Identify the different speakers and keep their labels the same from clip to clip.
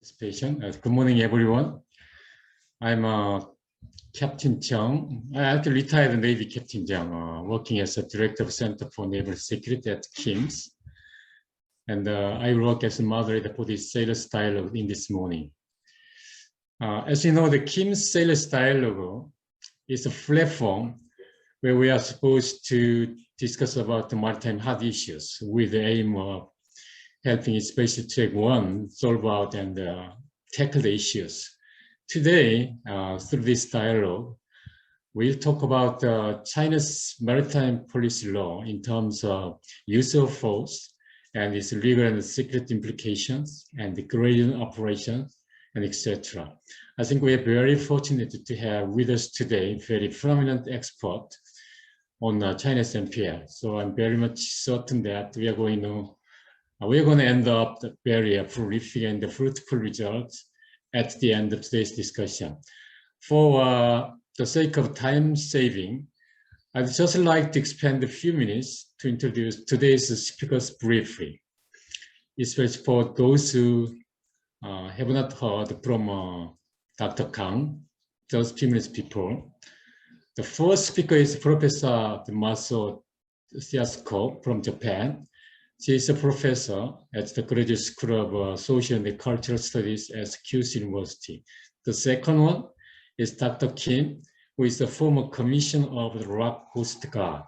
Speaker 1: participation. Good morning, everyone. I'm Captain Chung. I actually retired Navy Captain Chung, working as a Director of Center for Naval Security at KIMS. And I work as a moderator for the Sailors Dialogue in this morning. As you know, the KIMS Sailors Dialogue is a platform where we are supposed to discuss about the maritime hot issues with the aim of helping Space Track 1 solve out and tackle the issues. Today, through this dialogue, we'll talk about China's maritime policy law in terms of use of force and its legal and security implications and the gradient operations and etc. I think we are very fortunate to have with us today a very prominent expert on China's MPL. So I'm very much certain that we are going to end up the very prolific and fruitful results at the end of today's discussion. For the sake of time saving, I'd just like to spend a few minutes to introduce today's speakers briefly, especially for those who have not heard from Dr. Kang, just a few minutes before. The first speaker is Professor MASUO Chisako from Japan. She is a professor at the Graduate School of Social and Cultural Studies at Kyushu University. The second one is Dr. Kim, who is the former commissioner of the Coast Guard.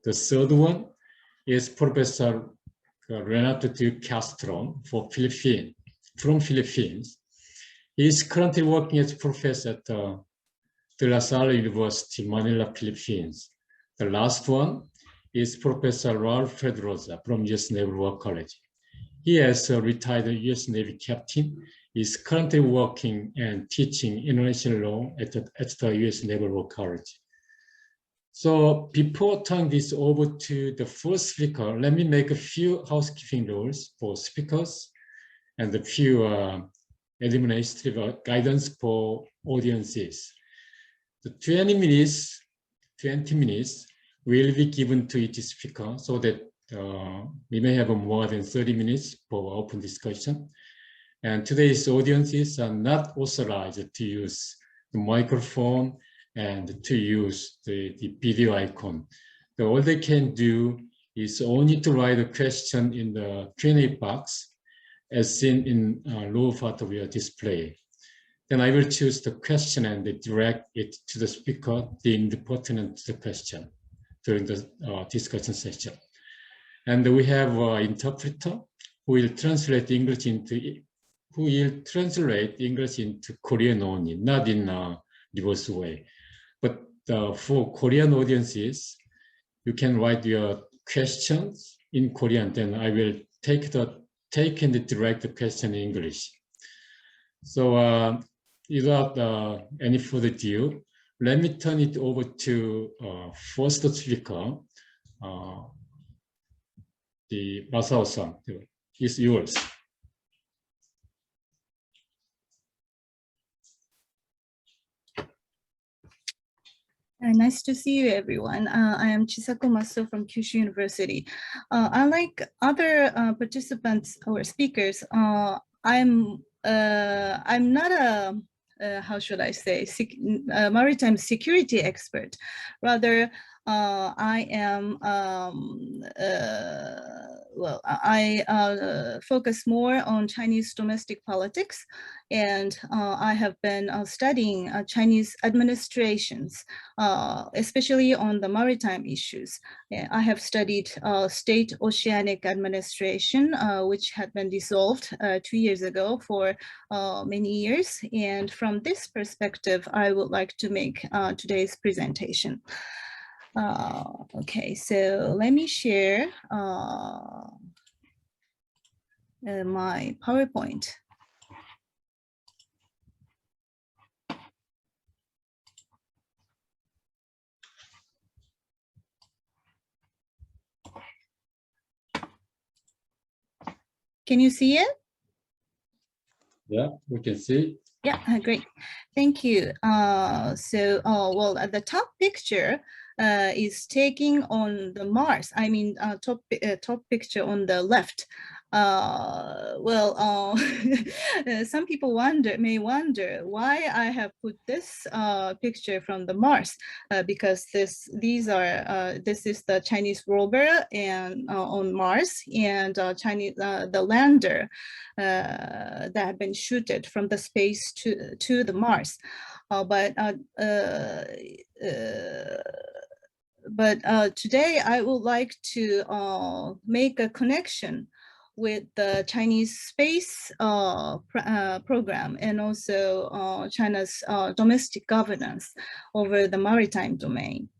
Speaker 1: The third one is Professor Renato de Castro from Philippines. He is currently working as a professor at De La Salle University, Manila, Philippines. The last one is Professor Raul PEDROZO from U.S. Naval War College. He is a retired U.S. Navy captain, is currently working and teaching international law at the U.S. Naval War College. So before turning this over to the first speaker, let me make a few housekeeping rules for speakers and a few administrative guidance for audiences. The 20 minutes will be given to each speaker so that we may have more than 30 minutes for open discussion. And today's audiences are not authorized to use the microphone and to use the video icon. So all they can do is only to write a question in the Q&A box as seen in lower part of your display. Then I will choose the question and direct it to the speaker deemed pertinent to the question during the discussion session. And we have an interpreter who will translate English into Korean only, not in a reverse way. But for Korean audiences, you can write your questions in Korean, then I will take and direct the question in English. So without any further ado, let me turn it over to first speaker, the Masao-san. It's yours.
Speaker 2: Nice to see you, everyone. I am Chisako MASUO from Kyushu University. Unlike other participants or speakers, I'm not a how should I say, maritime security expert. Rather, I am, I focus more on Chinese domestic politics, and I have been studying Chinese administrations, especially on the maritime issues. I have studied state oceanic administration, which had been dissolved 2 years ago for many years. And from this perspective, I would like to make today's presentation. Okay, so let me share my PowerPoint. Can you see it?
Speaker 1: Yeah, we can see.
Speaker 2: Yeah, great. Thank you. Well, at the top picture, is taking on the Mars. I mean, top picture on the left. Some people may wonder why I have put this picture from the Mars, because this is the Chinese rover and on Mars, and the lander that have been shooted from the space to the Mars. Today I would like to make a connection with the Chinese space program and also China's domestic governance over the maritime domain.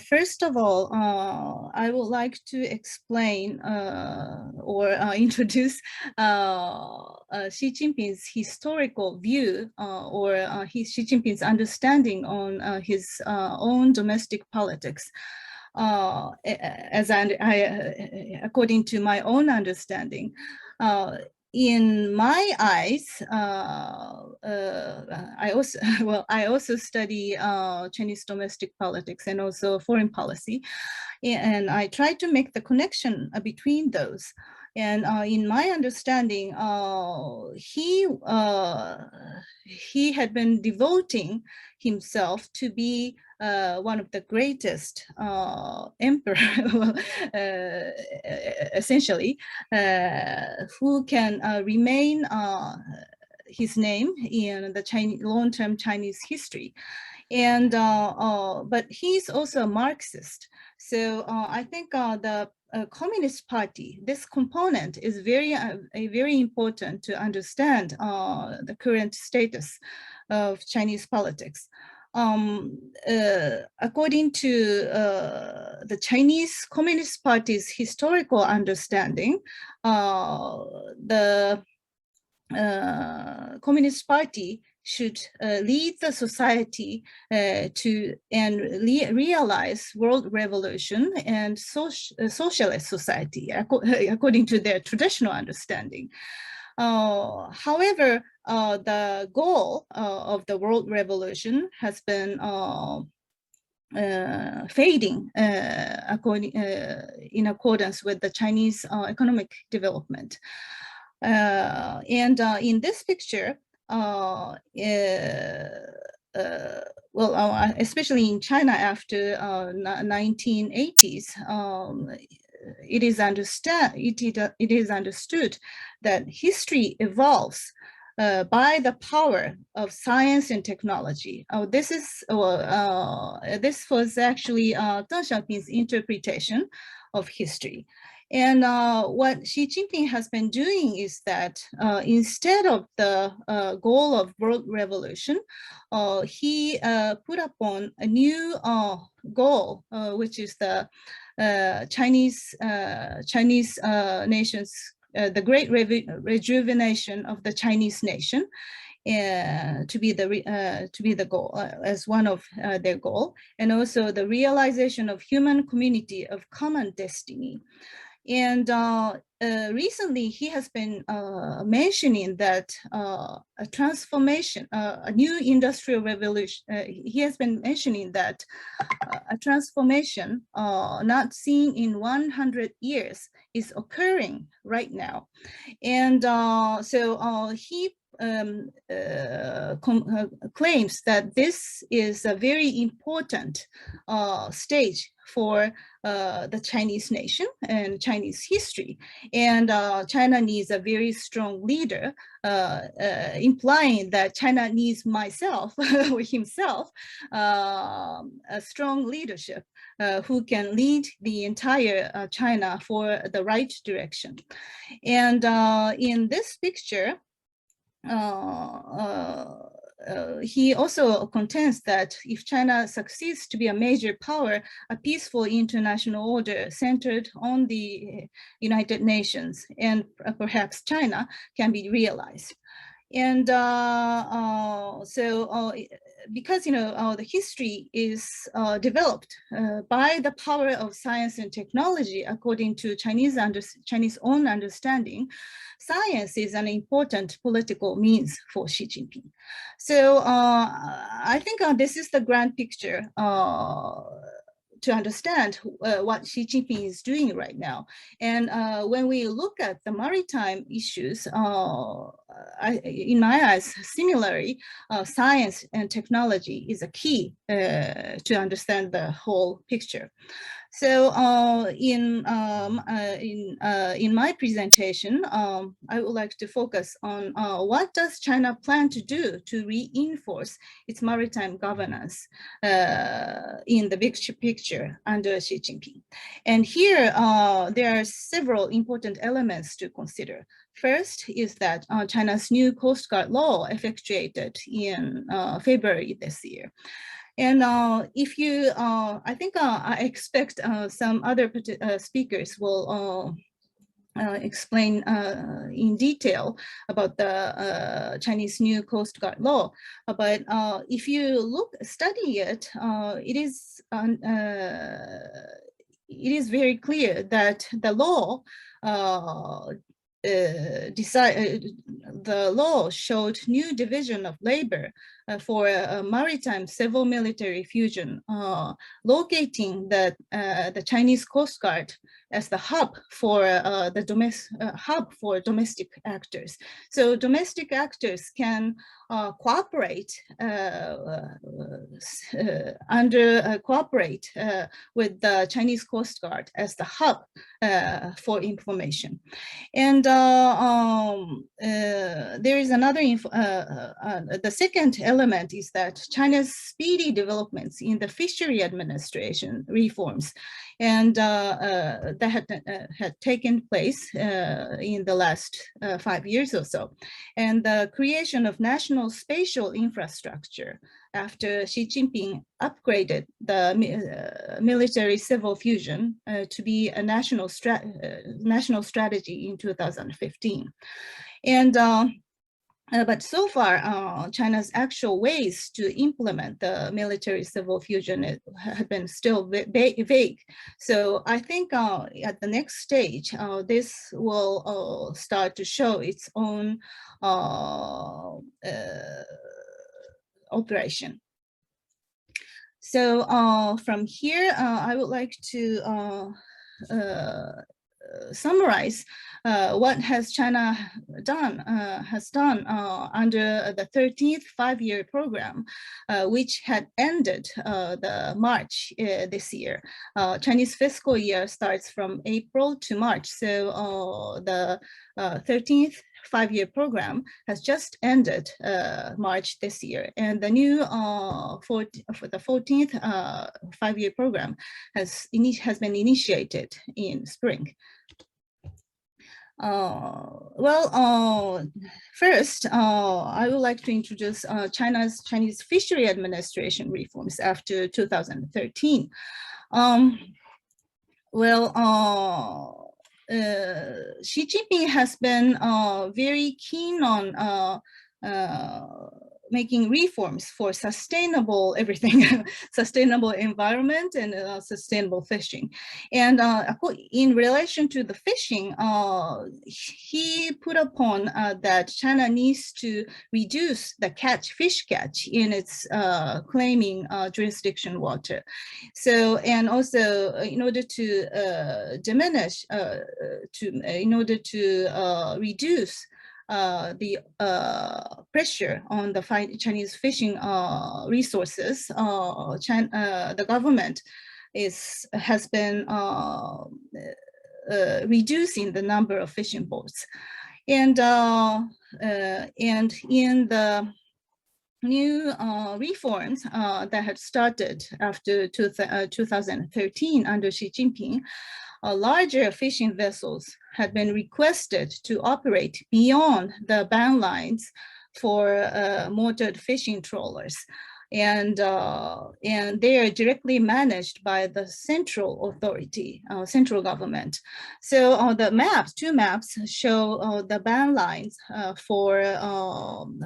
Speaker 2: First of all, I would like to explain or introduce Xi Jinping's historical view or Xi Jinping's understanding on his own domestic politics. According to my own understanding, in my eyes, I also study Chinese domestic politics and also foreign policy, and I try to make the connection between those. And in my understanding, he had been devoting himself to be one of the greatest emperor, essentially, who can remain his name in the long-term Chinese history. And but he's also a Marxist. So I think the Communist Party, this component is very important to understand the current status of Chinese politics. According to the Chinese Communist Party's historical understanding, the Communist Party should lead the society to realize world revolution and socialist society, according to their traditional understanding. However, the goal of the world revolution has been fading in accordance with the Chinese economic development. In this picture, especially in China after 1980s, it is understood that history evolves by the power of science and technology. This was actually Deng Xiaoping's interpretation of history. And what Xi Jinping has been doing is that instead of the goal of world revolution, he put upon a new goal, which is the Chinese nation's, the great rejuvenation of the Chinese nation, to be the goal, as one of their goal, and also the realization of human community of common destiny. And recently, he has been mentioning that a transformation, a new industrial revolution, he has been mentioning that a transformation not seen in 100 years is occurring right now. And so he claims that this is a very important stage for the Chinese nation and Chinese history. And China needs a very strong leader, implying that China needs himself, a strong leadership who can lead the entire China for the right direction. And in this picture, he also contends that if China succeeds to be a major power, a peaceful international order centered on the United Nations and perhaps China can be realized. And because the history is developed by the power of science and technology, according to Chinese own understanding, science is an important political means for Xi Jinping. So I think this is the grand picture to understand what Xi Jinping is doing right now. And when we look at the maritime issues, in my eyes, similarly, science and technology is a key to understand the whole picture. So in my presentation, I would like to focus on what does China plan to do to reinforce its maritime governance in the big picture under Xi Jinping. And here, there are several important elements to consider. First is that China's new Coast Guard law effectuated in February this year. And if you, I think I expect some other speakers will explain in detail about the Chinese new Coast Guard law. But if you study it, it is very clear that the law the law showed new division of labor for maritime civil military fusion, locating the Chinese Coast Guard as the hub for domestic actors. So domestic actors can cooperate with the Chinese Coast Guard as the hub for information. And there is another, the second element is that China's speedy developments in the fishery administration reforms and that had taken place in the last 5 years or so. And the creation of national spatial infrastructure after Xi Jinping upgraded the military civil fusion to be a national strategy in 2015. And but so far, China's actual ways to implement the military civil fusion have been still vague. So I think at the next stage, this will start to show its own operation. So from here, I would like to summarize what has China done under the 13th five-year program, which had ended the March this year. Chinese fiscal year starts from April to March, so the 13th five-year program has just ended March this year, and the new for the 14th five-year program has been initiated in spring. First, I would like to introduce Chinese fishery administration reforms after 2013. Xi Jinping has been very keen on making reforms for sustainable everything, sustainable environment and sustainable fishing. And in relation to the fishing, he put upon that China needs to reduce the fish catch in its claiming jurisdiction water. So, and also in order to diminish, in order to reduce the pressure on the Chinese fishing resources, the government has been reducing the number of fishing boats, and in the new reforms that had started after 2013 under Xi Jinping, larger fishing vessels had been requested to operate beyond the ban lines for motored fishing trawlers. and they are directly managed by the central authority, central government. So the maps, two maps, show the ban lines for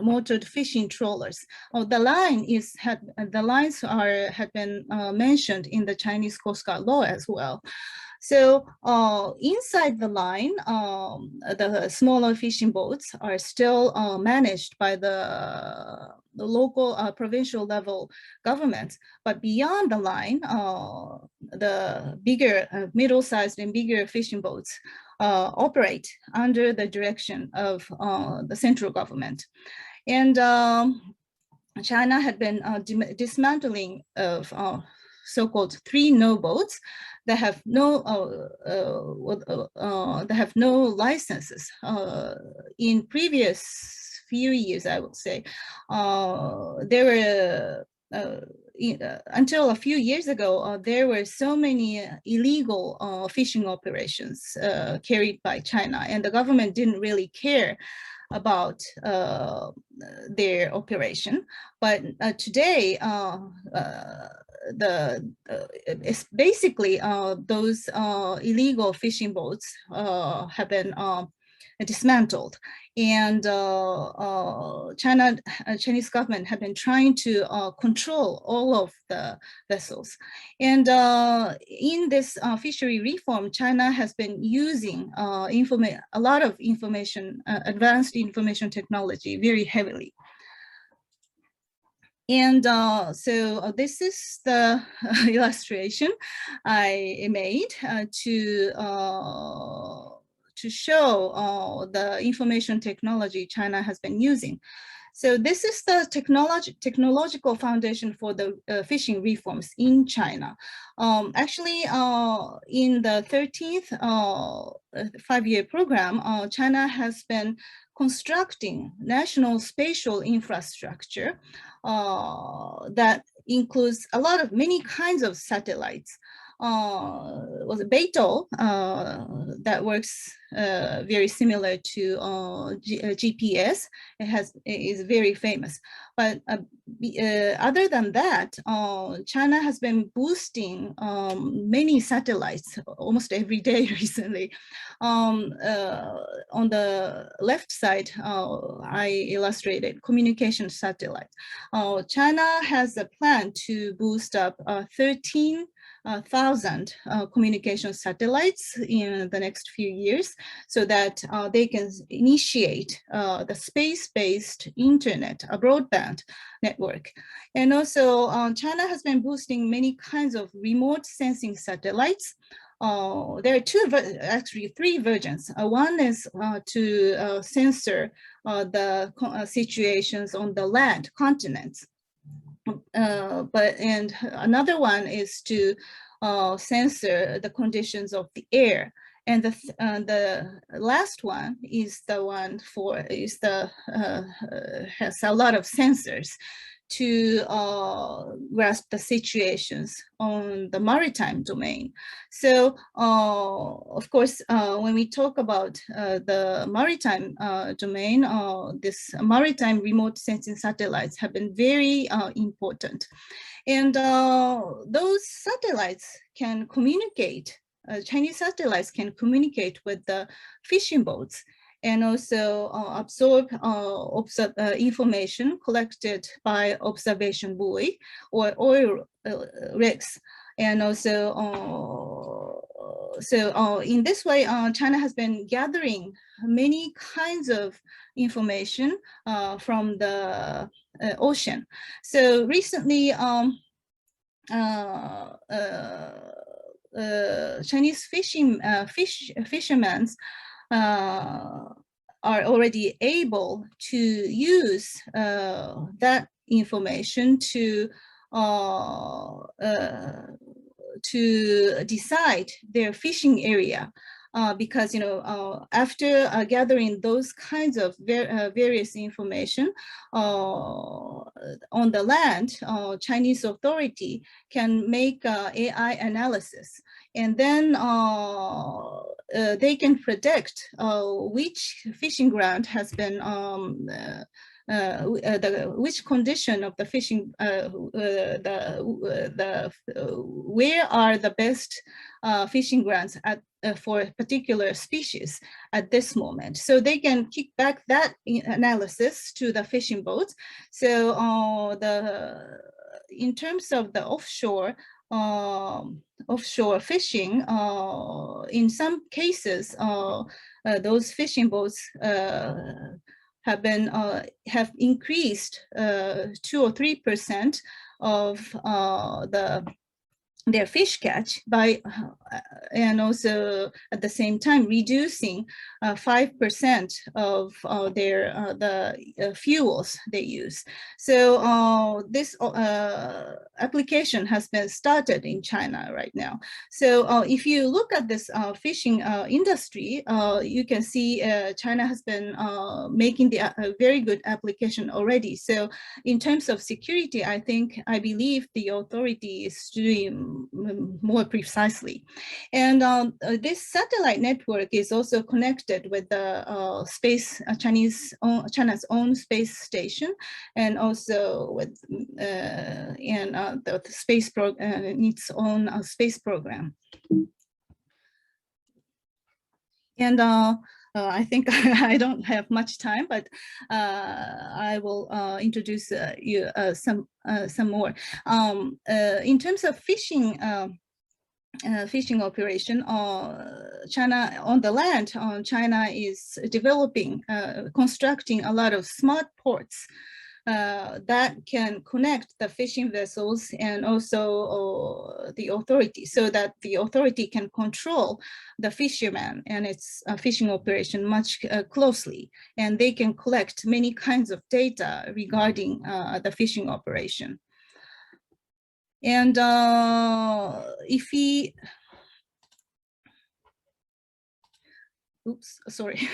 Speaker 2: motored fishing trawlers. The lines had been mentioned in the Chinese Coast Guard law as well. So inside the line, the smaller fishing boats are still managed by the local provincial level governments. But beyond the line, the bigger, middle-sized and bigger fishing boats operate under the direction of the central government. And China had been dismantling of so-called 3 no boats that have no licenses. In previous few years, I would say, there were until a few years ago, there were so many illegal fishing operations carried by China, and the government didn't really care about their operation. But today, it's basically those illegal fishing boats have been dismantled, and Chinese government have been trying to control all of the vessels. And in this fishery reform, China has been using a lot of advanced information technology very heavily. And so this is the illustration I made to show the information technology China has been using. So this is the technological foundation for the fishing reforms in China. Actually, in the 13th five-year program, China has been constructing national spatial infrastructure that includes many kinds of satellites. Was a Beidou that works very similar to GPS. It is very famous. But other than that, China has been boosting many satellites almost every day recently. On the left side, I illustrated communication satellites. China has a plan to boost up 13,000 communication satellites in the next few years, so that they can initiate the space-based internet, a broadband network. And also, China has been boosting many kinds of remote sensing satellites. There are actually three versions. One is to censor the situations on the land continents. And another one is to censor the conditions of the air. And the last one is the one has a lot of sensors to grasp the situations on the maritime domain. So, of course, when we talk about the maritime domain, this maritime remote sensing satellites have been very important. And those satellites can communicate, Chinese satellites can communicate with the fishing boats, and also absorb information collected by observation buoy or oil rigs. And also, in this way, China has been gathering many kinds of information from the ocean. So recently, Chinese fishermen are already able to use that information to decide their fishing area. Because, after gathering those kinds of various information on the land, Chinese authority can make AI analysis, and then they can predict which fishing ground has been which condition of the fishing, where are the best fishing grounds for a particular species at this moment. So they can kick back that analysis to the fishing boats. So in terms of the offshore fishing, in some cases, those fishing boats have increased 2 or 3% of their fish catch by, and also at the same time reducing 5% of the fuels they use. So this application has been started in China right now. So if you look at this fishing industry, you can see China has been making the very good application already. So in terms of security, I believe the authority is doing more precisely. And this satellite network is also connected with the China's own space station, and also with the space its own space program. And I think I don't have much time, but I will introduce you some more. In terms of fishing operation, China on the land, China is developing, constructing a lot of smart ports that can connect the fishing vessels and also the authority, so that the authority can control the fisherman and its fishing operation much closely, and they can collect many kinds of data regarding the fishing operation. And if we, oops, sorry.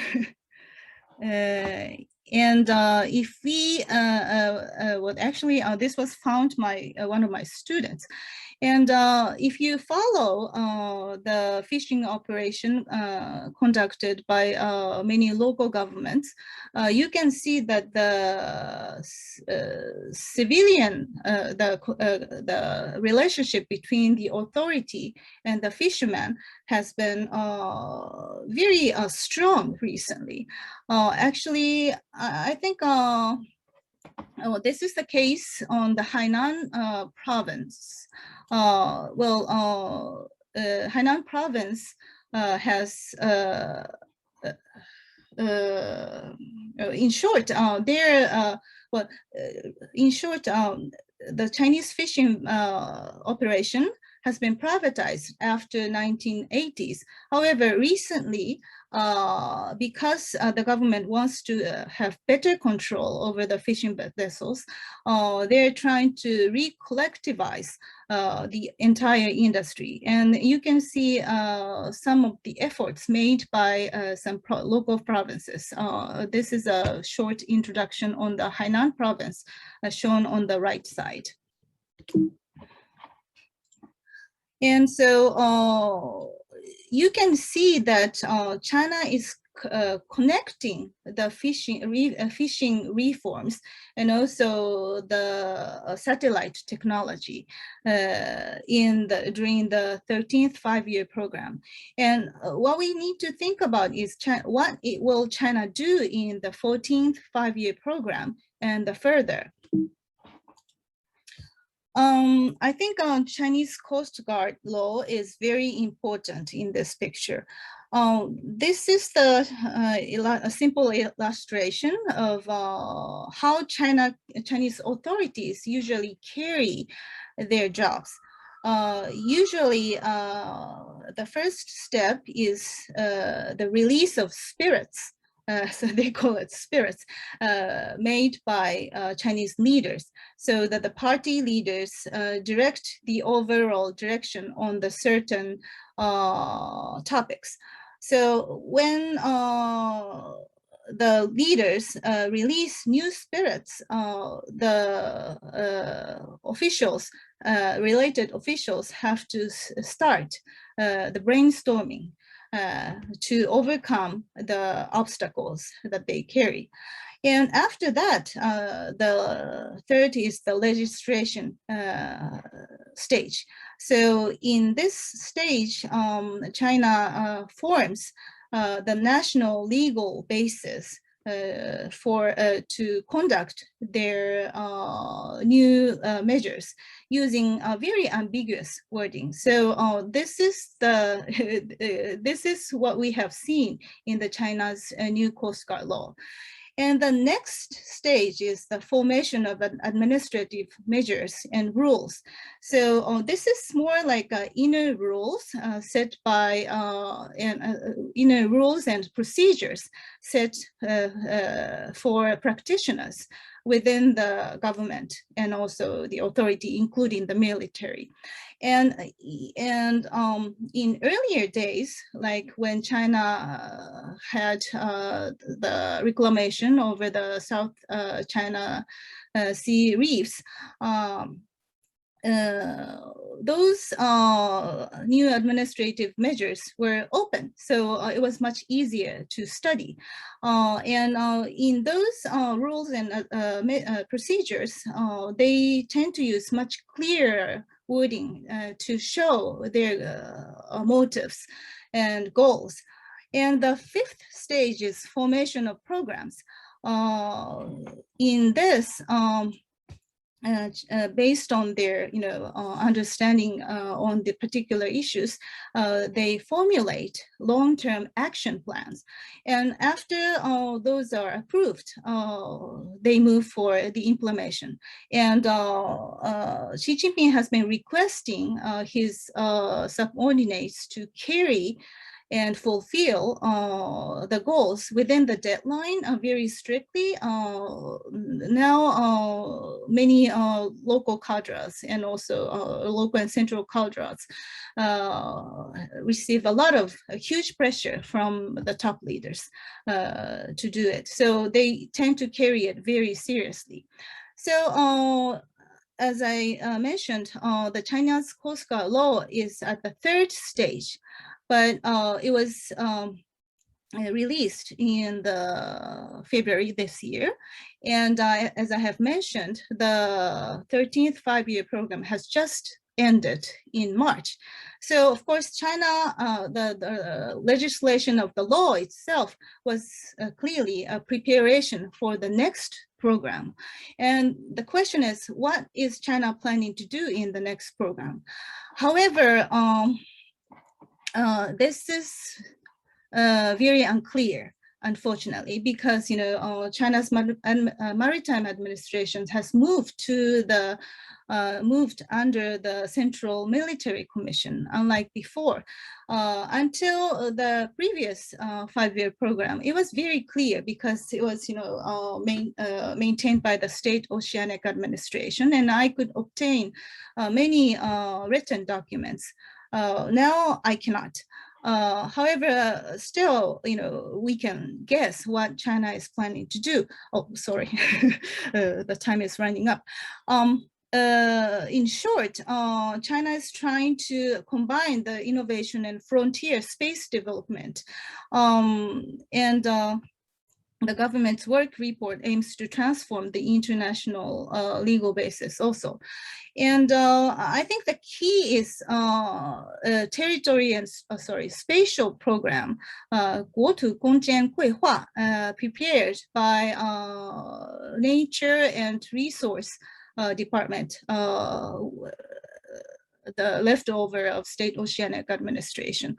Speaker 2: If we, well, actually, this was found by one of my students. And if you follow the fishing operation conducted by many local governments, you can see that the civilian, the relationship between the authority and the fisherman has been very strong recently. Actually, I think this is the case on the Hainan province. Hainan province has, in short, the Chinese fishing operation has been privatized after 1980s. However, recently, because the government wants to have better control over the fishing vessels, they're trying to re-collectivize the entire industry. And you can see some of the efforts made by some local provinces. This is a short introduction on the Hainan province, shown on the right side. And so you can see that China is connecting the fishing reforms and also the satellite technology during the 13th five-year program. And what we need to think about is what will China do in the 14th five-year program and the further. I think Chinese Coast Guard law is very important in this picture. This is a simple illustration of how Chinese authorities usually carry their jobs. Usually, the first step is the release of spirits. So they call it spirits, made by Chinese leaders, so that the party leaders direct the overall direction on the certain topics. So when the leaders release new spirits, the officials, related officials have to start the brainstorming to overcome the obstacles that they carry. And after that, the third is the legislation stage. So in this stage, China forms the national legal basis to conduct their new measures using a very ambiguous wording. So this is this is what we have seen in the China's new Coast Guard law. And the next stage is the formation of administrative measures and rules. So this is more like inner rules set by inner rules and procedures set for practitioners within the government and also the authority, including the military. And in earlier days, like when China had the reclamation over the South China Sea reefs, those new administrative measures were open, so it was much easier to study. And in those rules and procedures, they tend to use much clearer wording to show their motives and goals. And the fifth stage is formation of programs. In this, based on their understanding on the particular issues, they formulate long-term action plans. And after those are approved, they move for the implementation. And Xi Jinping has been requesting his subordinates to carry and fulfill the goals within the deadline very strictly. Now, many local cadres and also local and central cadres receive a lot of huge pressure from the top leaders to do it. So they tend to carry it very seriously. So as I mentioned, the China's Coast Guard law is at the third stage, but it was released in the February this year. And as I have mentioned, the 13th five-year program has just ended in March. So of course, China, the legislation of the law itself was clearly a preparation for the next program. And the question is, what is China planning to do in the next program? However, this is very unclear, unfortunately, because China's maritime administration has moved under the Central Military Commission, unlike before. Until the previous five-year program, it was very clear because it was maintained by the State Oceanic Administration, and I could obtain many written documents. Now I cannot. However, still, we can guess what China is planning to do. Oh, sorry, the time is running up. In short, China is trying to combine the innovation and frontier space development. The government's work report aims to transform the international legal basis also. And I think the key is territory and, spatial program, 国土空间规划, prepared by Nature and Resource Department, the leftover of State Oceanic Administration.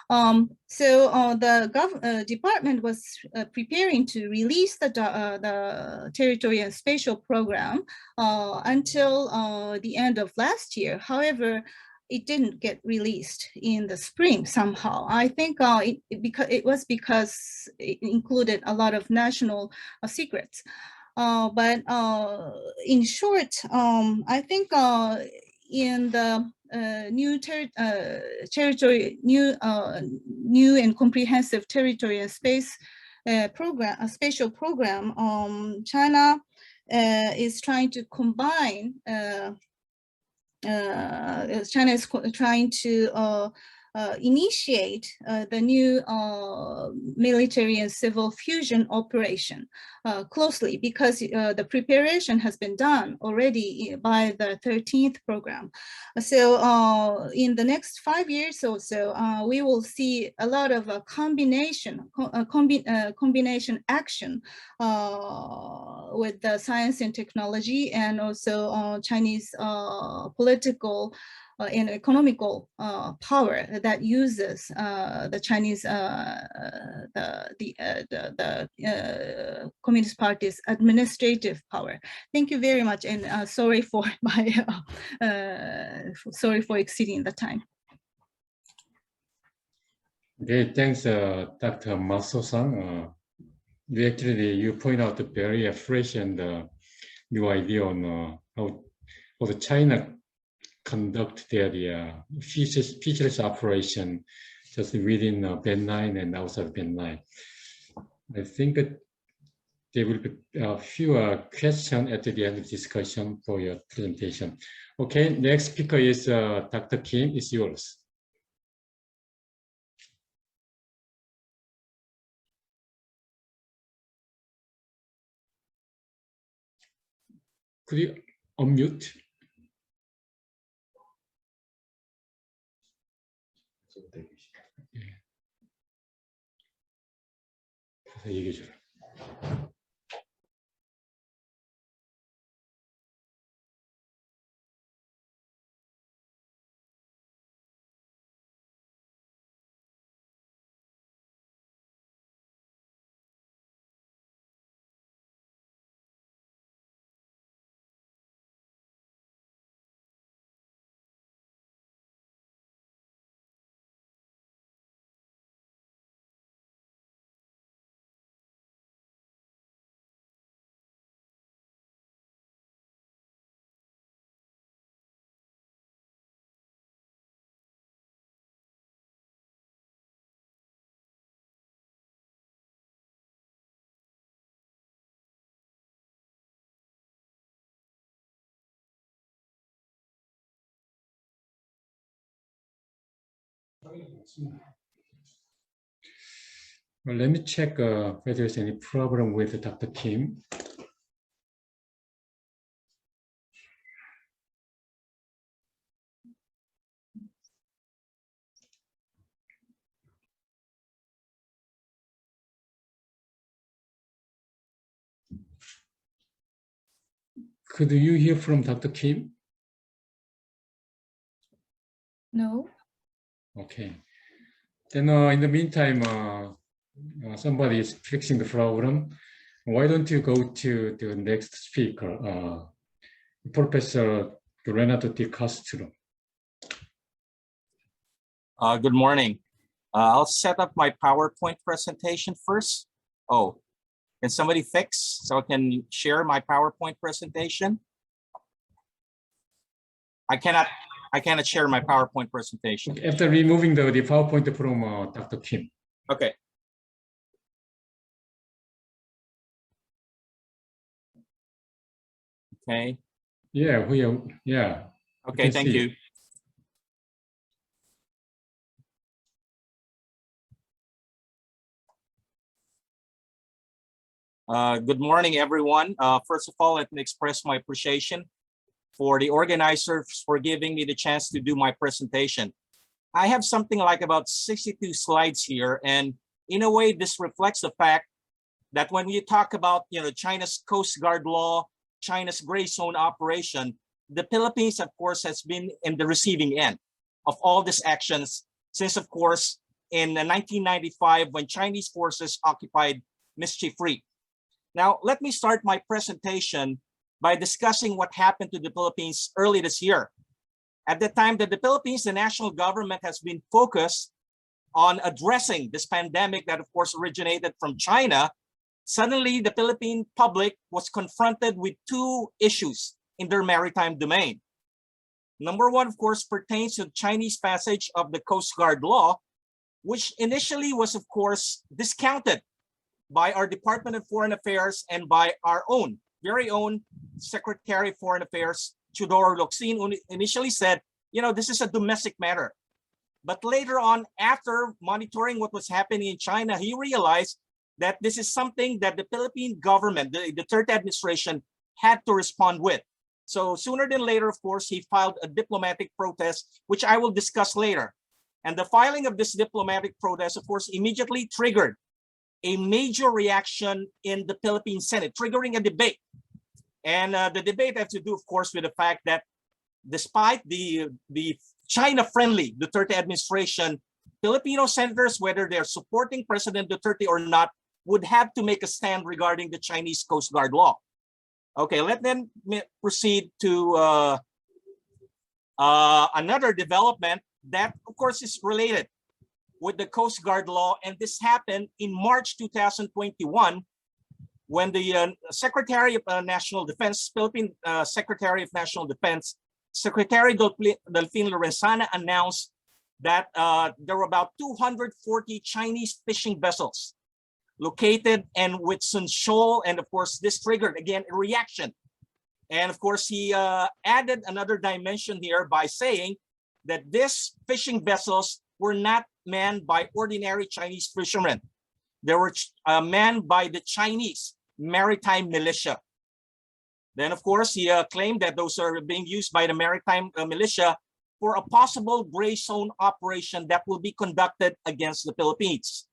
Speaker 2: So the department was preparing to release the territory and spatial program until the end of last year. However, it didn't get released in the spring somehow. I think it was because it included a lot of national secrets. But in short, I think in the new territory, new and comprehensive territory and space program, a spatial program, China is trying to combine. China is trying to initiate the new military and civil fusion operation closely, because the preparation has been done already by the 13th program. So in the next 5 years or so, we will see a lot of combination action with the science and technology, and also Chinese political and economical power that uses the Chinese, the Communist Party's administrative power. Thank you very much, and sorry for my sorry for exceeding the time.
Speaker 1: Okay, thanks, Dr. Maso-san. You point out a very fresh and new idea on how the China conduct their fisheries operation just within Band 9 and outside Band 9. I think that there will be a few questions at the end of the discussion for your presentation. Okay, next speaker is Dr. Kim. It's yours. Could you unmute? 얘기해 줘라. Well, let me check whether there's any problem with Dr. Kim. Could you hear from Dr. Kim?
Speaker 2: No.
Speaker 1: Okay. Then in the meantime, somebody is fixing the problem. Why don't you go to the next speaker, Professor Renato Di Castro.
Speaker 3: Good morning. I'll set up my PowerPoint presentation first. Oh, can somebody fix so I can share my PowerPoint presentation? I cannot share my PowerPoint presentation.
Speaker 1: Okay, after removing the PowerPoint from Dr. Kim.
Speaker 3: Okay. Okay.
Speaker 1: Yeah, yeah.
Speaker 3: Okay, thank you. Good morning, everyone. First of all, let me express my appreciation for the organizers for giving me the chance to do my presentation. I have something like about 62 slides here, and in a way, this reflects the fact that when you talk about China's Coast Guard law, China's gray zone operation, the Philippines, of course, has been in the receiving end of all these actions since, of course, in 1995 when Chinese forces occupied Mischief Reef. Now, let me start my presentation by discussing what happened to the Philippines early this year. At the time that the Philippines, the national government has been focused on addressing this pandemic that, of course, originated from China, suddenly the Philippine public was confronted with two issues in their maritime domain. Number one, of course, pertains to the Chinese passage of the Coast Guard law, which initially was, of course, discounted by our Department of Foreign Affairs and by our own, very own Secretary of Foreign Affairs, Teodoro Locsin, who initially said, this is a domestic matter. But later on, after monitoring what was happening in China, he realized that this is something that the Philippine government, the Duterte administration, had to respond with. So sooner than later, of course, he filed a diplomatic protest, which I will discuss later. And the filing of this diplomatic protest, of course, immediately triggered a major reaction in the Philippine Senate, triggering a debate. And the debate had to do, of course, with the fact that despite the China-friendly Duterte administration, Filipino senators, whether they're supporting President Duterte or not, would have to make a stand regarding the Chinese Coast Guard law. Okay, let them proceed to another development that, of course, is related with the Coast Guard law. And this happened in March 2021, when the Secretary of National Defense, Philippine Secretary of National Defense, Secretary Delfin Lorenzana, announced that there were about 240 Chinese fishing vessels located in Whitsun Shoal. And of course, this triggered, again, a reaction. And of course, he added another dimension here by saying that these fishing vessels were not manned by ordinary Chinese fishermen. They were manned by the Chinese Maritime militia. Then, of course, he claimed that those are being used by the Maritime militia for a possible gray zone operation that will be conducted against the Philippines.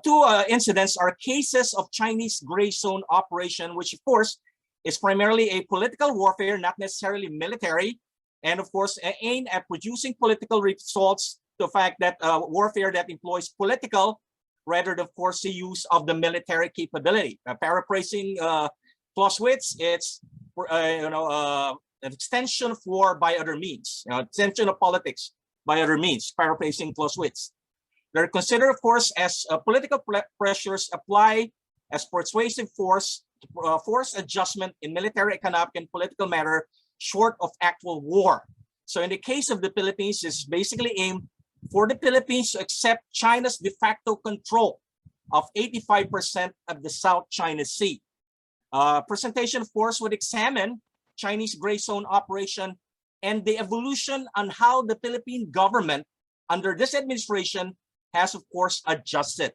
Speaker 3: Two incidents are cases of Chinese gray zone operation, which, of course, is primarily a political warfare, not necessarily military, and, of course, aimed at producing political results. The fact that warfare that employs political rather than, of course, the use of the military capability. Paraphrasing Clausewitz, it's an extension of war by other means, extension of politics by other means, paraphrasing Clausewitz. They're considered, of course, as political pressures apply as persuasive force to force adjustment in military, economic, and political matter short of actual war. So in the case of the Philippines, it's basically aimed for the Philippines to accept China's de facto control of 85% of the South China Sea. Presentation, of course, would examine Chinese gray zone operation and the evolution on how the Philippine government under this administration has, of course, adjusted.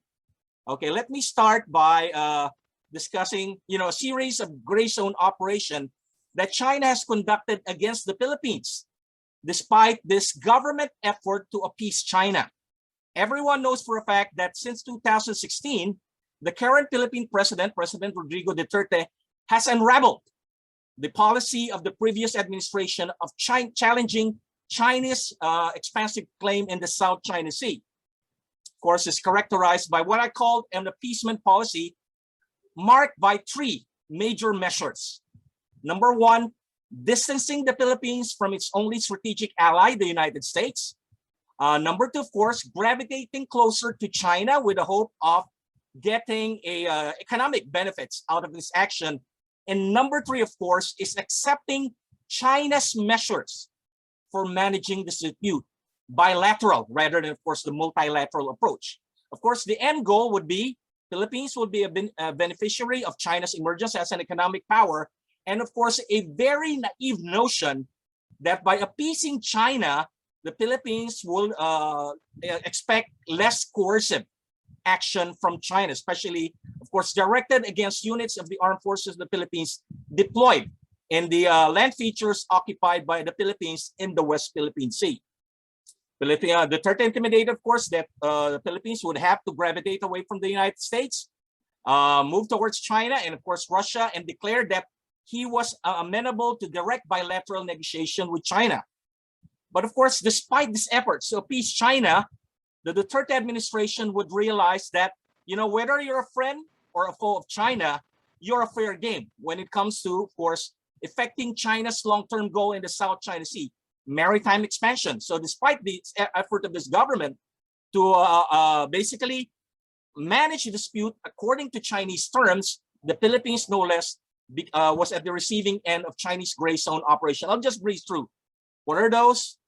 Speaker 3: Okay, let me start by discussing, a series of gray zone operation that China has conducted against the Philippines, despite this government effort to appease China. Everyone knows for a fact that since 2016, the current Philippine president, President Rodrigo Duterte, has unraveled the policy of the previous administration of challenging China's expansive claim in the South China Sea. Of course, it's characterized by what I call an appeasement policy marked by three major measures. Number one, distancing the Philippines from its only strategic ally, the United States. Number two, of course, gravitating closer to China with the hope of getting economic benefits out of this action. And number three, of course, is accepting China's measures for managing the dispute, bilateral rather than, of course, the multilateral approach. Of course, the end goal would be Philippines would be a beneficiary of China's emergence as an economic power. And of course, a very naive notion that by appeasing China, the Philippines will expect less coercive action from China, especially, of course, directed against units of the armed forces of the Philippines deployed in the land features occupied by the Philippines in the West Philippine Sea. Duterte intimidated, of course, that the Philippines would have to gravitate away from the United States, move towards China and, of course, Russia, and declared that he was amenable to direct bilateral negotiation with China. But of course, despite these efforts to appease China, the Duterte administration would realize that, whether you're a friend or a foe of China, you're a fair game when it comes to, of course, effecting China's long-term goal in the South China Sea, maritime expansion. So despite the effort of this government to basically manage the dispute according to Chinese terms, the Philippines, no less, was at the receiving end of Chinese gray zone operation. I'll just breeze through. What are those?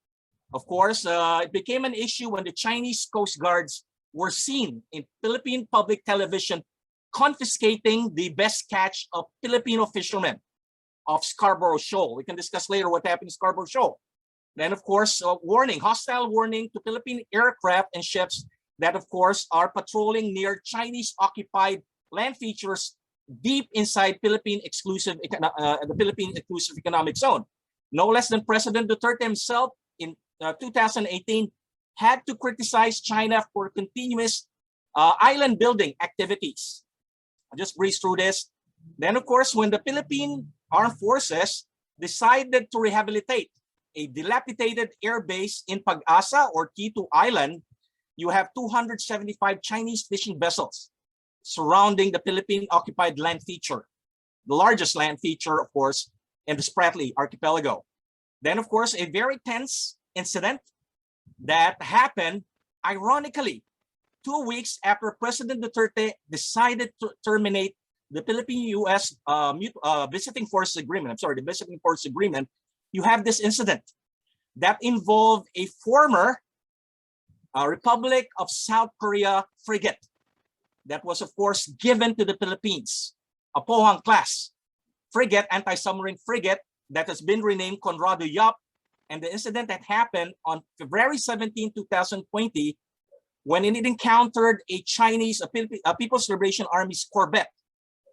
Speaker 3: Of course, it became an issue when the Chinese Coast Guards were seen in Philippine public television confiscating the best catch of Filipino fishermen off Scarborough Shoal. We can discuss later what happened in Scarborough Shoal. Then, of course, warning, hostile warning to Philippine aircraft and ships that, of course, are patrolling near Chinese-occupied land features deep inside the Philippine exclusive economic zone. No less than President Duterte himself in 2018 had to criticize China for continuous island building activities. I'll just breeze through this. Then, of course, when the Philippine Armed Forces decided to rehabilitate a dilapidated air base in Pag-asa or T2 Island, you have 275 Chinese fishing vessels surrounding the Philippine occupied land feature, the largest land feature, of course, in the Spratly archipelago. Then, of course, a very tense incident that happened, ironically, 2 weeks after President Duterte decided to terminate the Philippine-U.S. Visiting Forces Agreement. I'm sorry, the Visiting Forces Agreement. You have this incident that involved a former Republic of South Korea frigate that was, of course, given to the Philippines, a Pohang class frigate, anti-submarine frigate that has been renamed Conrado Yap. And the incident that happened on February 17, 2020, when it encountered a Chinese, People's Liberation Army's corvette.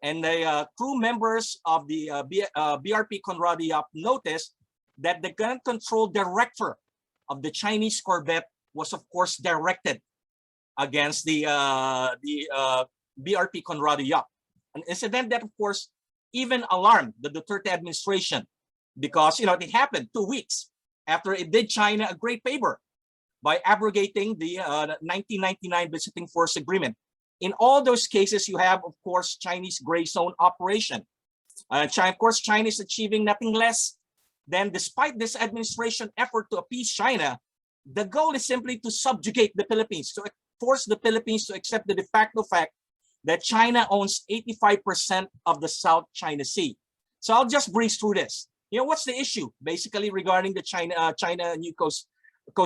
Speaker 3: And the crew members of the BRP Conrado Yap noticed that the gun control director of the Chinese corvette was, of course, directed against the BRP Conrado Yap. An incident that, of course, even alarmed the Duterte administration because, it happened 2 weeks after it did China a great favor by abrogating the 1999 Visiting Force Agreement. In all those cases, you have, of course, Chinese gray zone operation. Of course, China is achieving nothing less than, despite this administration effort to appease China, the goal is simply to subjugate the Philippines, to force the Philippines to accept the de facto fact that China owns 85% of the South China Sea. So I'll just breeze through this. What's the issue basically regarding the China new Coast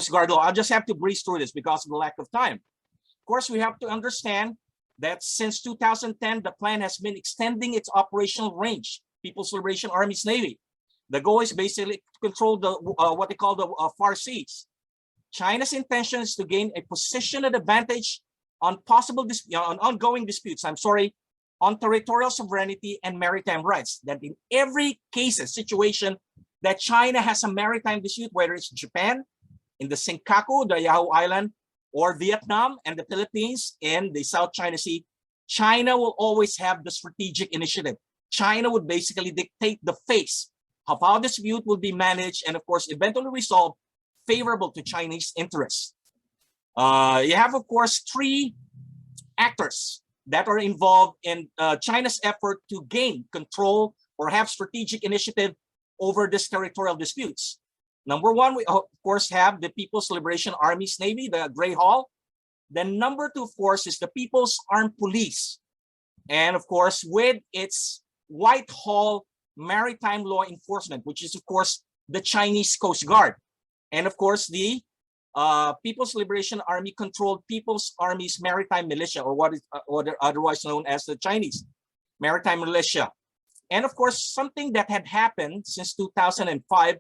Speaker 3: Guard law? I'll just have to breeze through this because of the lack of time. Of course, we have to understand that since 2010, the plan has been extending its operational range, People's Liberation Army's Navy. The goal is basically to control the what they call the far seas. China's intention is to gain a position of advantage on on ongoing disputes, on territorial sovereignty and maritime rights. That in every situation that China has a maritime dispute, whether it's Japan in the Chisako, the Yahoo Island, or Vietnam and the Philippines in the South China Sea, China will always have the strategic initiative. China would basically dictate the face of how the dispute will be managed and, of course, eventually resolved favorable to Chinese interests. You have, of course, 3 actors that are involved in China's effort to gain control or have strategic initiative over these territorial disputes. Number 1, we of course have the People's Liberation Army's Navy, the Gray Hall. Then number 2, of course, is the People's Armed Police. And of course, with its White Hall Maritime Law Enforcement, which is of course the Chinese Coast Guard. And of course, the People's Liberation Army controlled People's Army's Maritime Militia, or what is otherwise known as the Chinese Maritime Militia. And of course, something that had happened since 2005,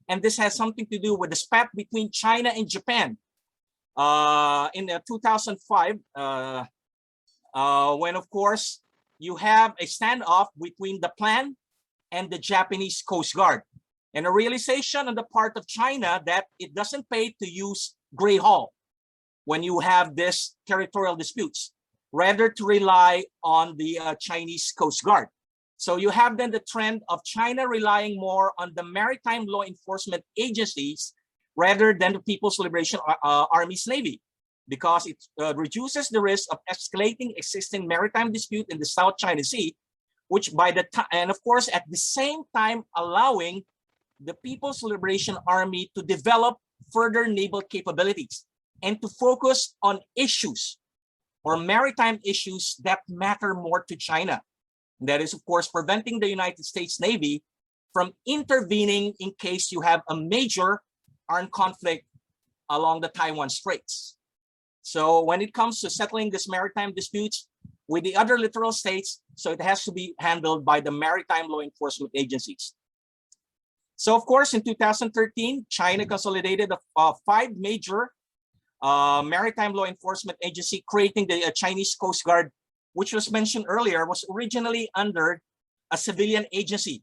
Speaker 3: and this has something to do with the spat between China and Japan. In 2005, when of course you have a standoff between the plan and the Japanese Coast Guard, and a realization on the part of China that it doesn't pay to use Gray Hall when you have this territorial disputes, rather to rely on the Chinese Coast Guard. So you have then the trend of China relying more on the maritime law enforcement agencies rather than the People's Liberation Army's Navy, because it reduces the risk of escalating existing maritime dispute in the South China Sea, which by the time, and of course at the same time allowing the People's Liberation Army to develop further naval capabilities and to focus on issues or maritime issues that matter more to China. And that is, of course, preventing the United States Navy from intervening in case you have a major armed conflict along the Taiwan Straits. So when it comes to settling this maritime disputes with the other littoral states, so it has to be handled by the maritime law enforcement agencies. So of course, in 2013, China consolidated 5 major maritime law enforcement agency, creating the Chinese Coast Guard, which was mentioned earlier, was originally under a civilian agency.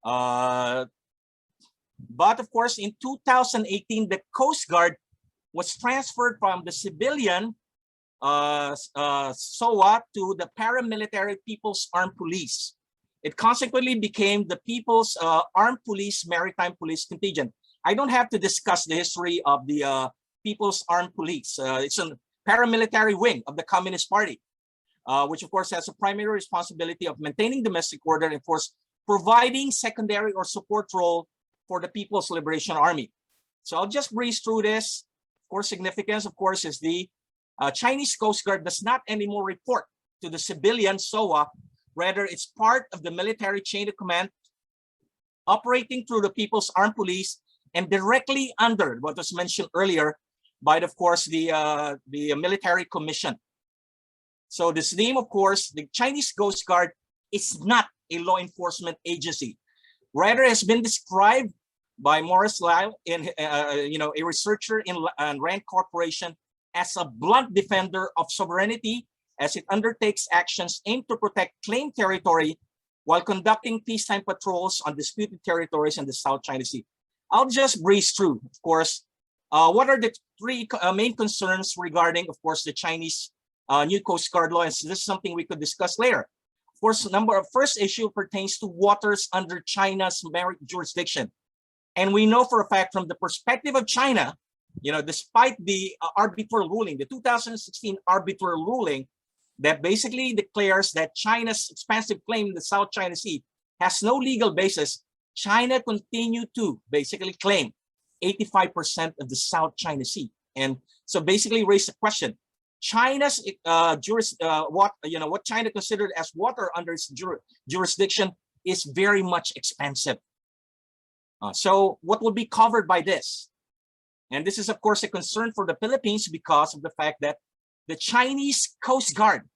Speaker 3: But of course, in 2018, the Coast Guard was transferred from the civilian SOA to the paramilitary People's Armed Police. It consequently became the People's Armed Police Maritime Police Contingent. I don't have to discuss the history of the People's Armed Police. It's a paramilitary wing of the Communist Party, which of course has a primary responsibility of maintaining domestic order and, of course, providing secondary or support role for the People's Liberation Army. So I'll just breeze through this. Of course, significance, of course, is the Chinese Coast Guard does not anymore report to the civilian SOA. Rather, it's part of the military chain of command, operating through the People's Armed Police and directly under what was mentioned earlier by, of course, the military commission. So this name, of course, the Chinese Coast Guard is not a law enforcement agency. Rather, has been described by Morris Lau, a researcher in Rand Corporation, as a blunt defender of sovereignty, as it undertakes actions aimed to protect claimed territory while conducting peacetime patrols on disputed territories in the South China Sea. I'll just breeze through, of course, what are the 3 main concerns regarding, of course, the Chinese new Coast Guard law, and so this is something we could discuss later. Of course, first issue pertains to waters under China's maritime jurisdiction. And we know for a fact from the perspective of China, despite the arbitral ruling, the 2016 arbitral ruling that basically declares that China's expansive claim in the South China Sea has no legal basis, China continued to basically claim 85% of the South China Sea. And so basically raise the question, China's what China considered as water under its jurisdiction is very much expansive. So what will be covered by this? And this is, of course, a concern for the Philippines because of the fact that the Chinese Coast Guard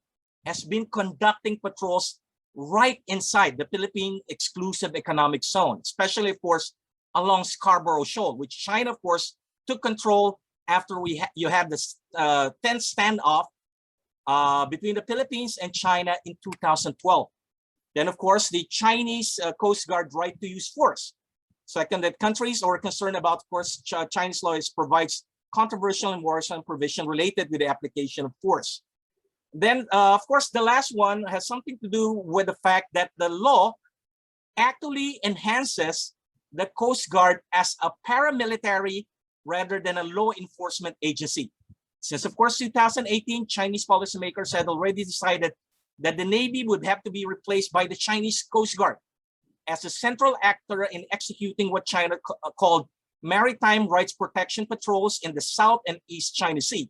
Speaker 3: has been conducting patrols right inside the Philippine exclusive economic zone, especially, of course, along Scarborough Shoal, which China, of course, took control after you had this tense standoff between the Philippines and China in 2012. Then, of course, the Chinese Coast Guard right to use force. Second, that countries are concerned about, of course, Chinese law provides controversial and worrisome provision related to the application of force. Then, of course, the last one has something to do with the fact that the law actually enhances the Coast Guard as a paramilitary rather than a law enforcement agency. Since, of course, 2018, Chinese policymakers had already decided that the Navy would have to be replaced by the Chinese Coast Guard as a central actor in executing what China called maritime rights protection patrols in the South and East China Sea.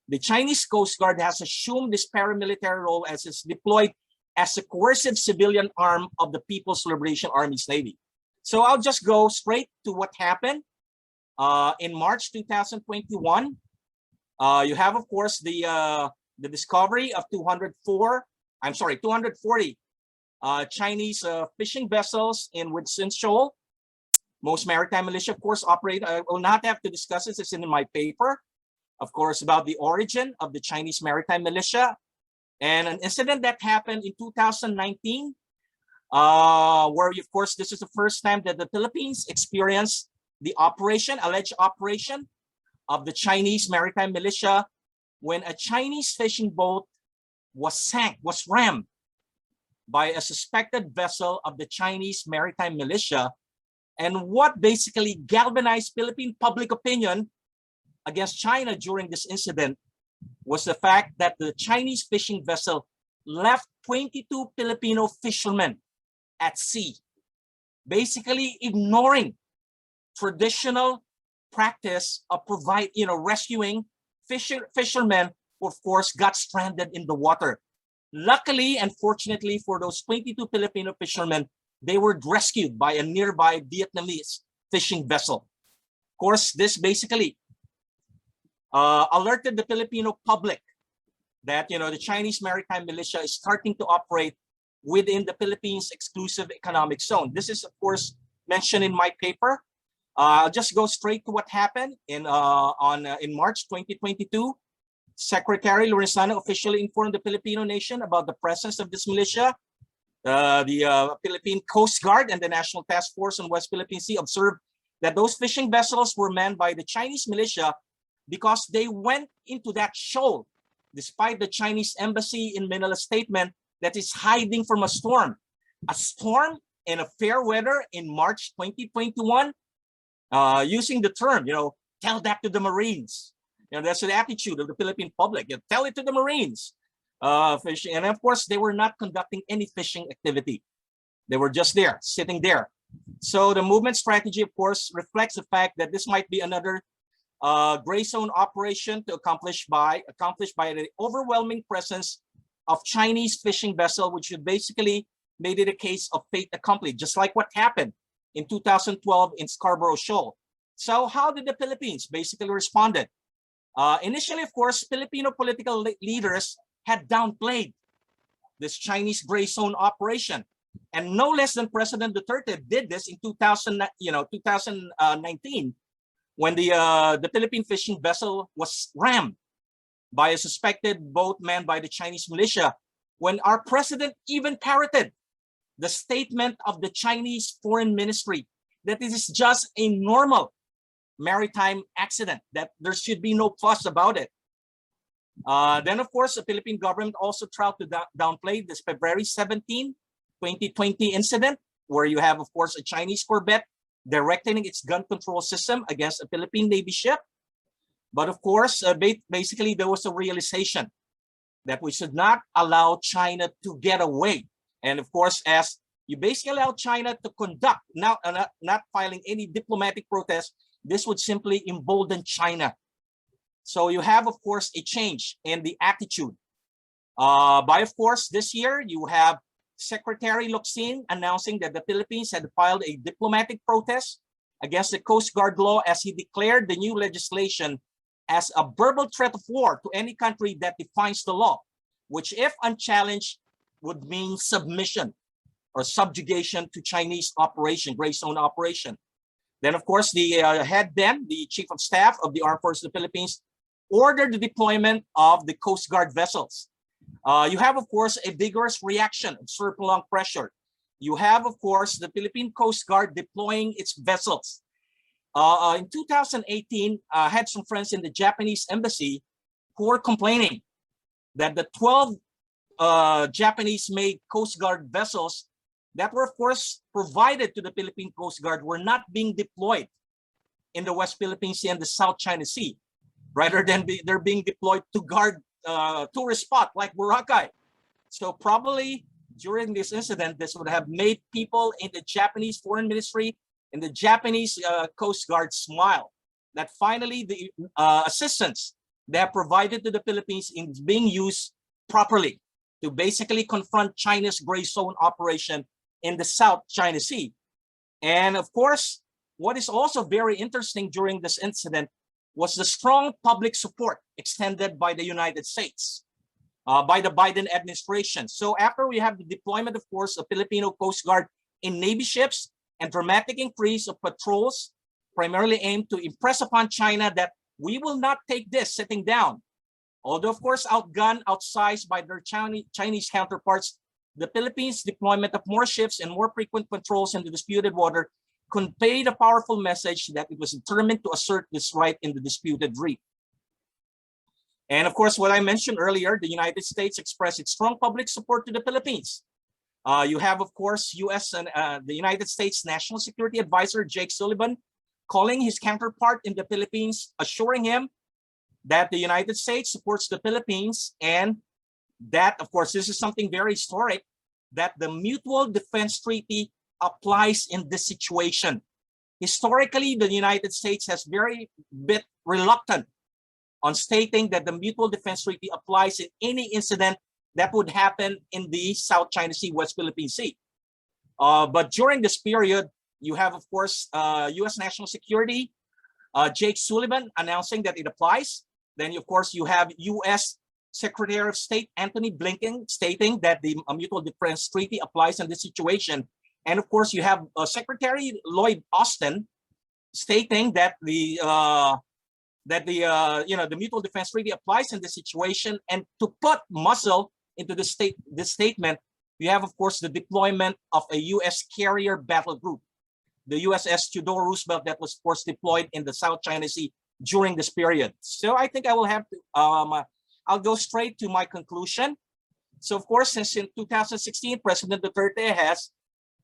Speaker 3: The Chinese Coast Guard has assumed this paramilitary role as it's deployed as a coercive civilian arm of the People's Liberation Army's Navy. So I'll just go straight to what happened in March 2021. You have, of course, the discovery of 240 Chinese fishing vessels in Woodson Shoal. Most maritime militia, of course, operate. I will not have to discuss this. It's in my paper, of course, about the origin of the Chinese maritime militia and an incident that happened in 2019, where, of course, this is the first time that the Philippines experienced the alleged operation of the Chinese maritime militia when a Chinese fishing boat was rammed by a suspected vessel of the Chinese maritime militia. And what basically galvanized Philippine public opinion against China during this incident was the fact that the Chinese fishing vessel left 22 Filipino fishermen at sea, basically ignoring traditional practice of rescuing fishermen who, of course, got stranded in the water. Luckily and fortunately for those 22 Filipino fishermen, they were rescued by a nearby Vietnamese fishing vessel. Of course, this basically alerted the Filipino public that the Chinese maritime militia is starting to operate within the Philippines exclusive economic zone. This is, of course, mentioned in my paper. I'll just go straight to what happened in March 2022. Secretary Lorenzana officially informed the Filipino nation about the presence of this militia. The Philippine Coast Guard and the National Task Force on West Philippine Sea observed that those fishing vessels were manned by the Chinese militia because they went into that shoal, despite the Chinese embassy in Manila statement that is hiding from a storm. A storm in a fair weather in March 2021, using the term, tell that to the Marines. That's the attitude of the Philippine public. Tell it to the Marines. Fishing, and of course, they were not conducting any fishing activity. They were just there, sitting there. So the movement strategy, of course, reflects the fact that this might be another gray zone operation to accomplished by the overwhelming presence of Chinese fishing vessel, which would basically made it a case of fait accompli, just like what happened in 2012 in Scarborough Shoal. So how did the Philippines basically responded? Initially, of course, Filipino political leaders had downplayed this Chinese gray zone operation, and no less than President Duterte did this in 2019, when the Philippine fishing vessel was rammed by a suspected boat manned by the Chinese militia, when our president even parroted the statement of the Chinese Foreign Ministry that this is just a normal maritime accident, that there should be no fuss about it. Then, of course, the Philippine government also tried to downplay this February 17, 2020 incident, where you have, of course, a Chinese corvette directing its gun control system against a Philippine Navy ship. But of course, basically, there was a realization that we should not allow China to get away. And of course, as you basically allow China to conduct, not filing any diplomatic protest, this would simply embolden China. So you have, of course, a change in the attitude. By, of course, this year, you have Secretary Locsin announcing that the Philippines had filed a diplomatic protest against the Coast Guard law, as he declared the new legislation as a verbal threat of war to any country that defines the law, which, if unchallenged, would mean submission or subjugation to Chinese operation, gray zone operation. Then, of course, the the Chief of Staff of the Armed Forces of the Philippines, ordered the deployment of the Coast Guard vessels. You have, of course, a vigorous reaction of surplus pressure. You have, of course, the Philippine Coast Guard deploying its vessels. In 2018, I had some friends in the Japanese embassy who were complaining that the 12 Japanese-made Coast Guard vessels that were, of course, provided to the Philippine Coast Guard were not being deployed in the West Philippine Sea and the South China Sea, rather than they're being deployed to guard tourist spot like Boracay. So probably during this incident, this would have made people in the Japanese Foreign Ministry and the Japanese Coast Guard smile, that finally the assistance they have provided to the Philippines is being used properly to basically confront China's gray zone operation in the South China Sea. And of course, what is also very interesting during this incident was the strong public support extended by the United States, by the Biden administration. So after we have the deployment, of course, of Filipino Coast Guard in Navy ships and dramatic increase of patrols, primarily aimed to impress upon China that we will not take this sitting down. Although, of course, outgunned, outsized by their Chinese counterparts, the Philippines' deployment of more ships and more frequent patrols in the disputed water conveyed a powerful message that it was determined to assert this right in the disputed reef. And of course, what I mentioned earlier, the United States expressed its strong public support to the Philippines. You have, of course, U.S. and the United States National Security Advisor Jake Sullivan calling his counterpart in the Philippines, assuring him that the United States supports the Philippines, and that, of course, this is something very historic, that the Mutual Defense Treaty applies in this situation. Historically, the United States has very bit reluctant on stating that the Mutual Defense Treaty applies in any incident that would happen in the South China Sea, West Philippine Sea. But during this period, you have, of course, U.S. National Security, Jake Sullivan announcing that it applies. Then, of course, you have U.S. Secretary of State Antony Blinken stating that the Mutual Defense Treaty applies in this situation. And of course, you have Secretary Lloyd Austin stating that the mutual defense treaty applies in this situation. And to put muscle into this statement, you have, of course, the deployment of a U.S. carrier battle group, the USS Theodore Roosevelt, that was, of course, deployed in the South China Sea during this period. So I think I will have to, I'll go straight to my conclusion. So, of course, since in 2016, President Duterte has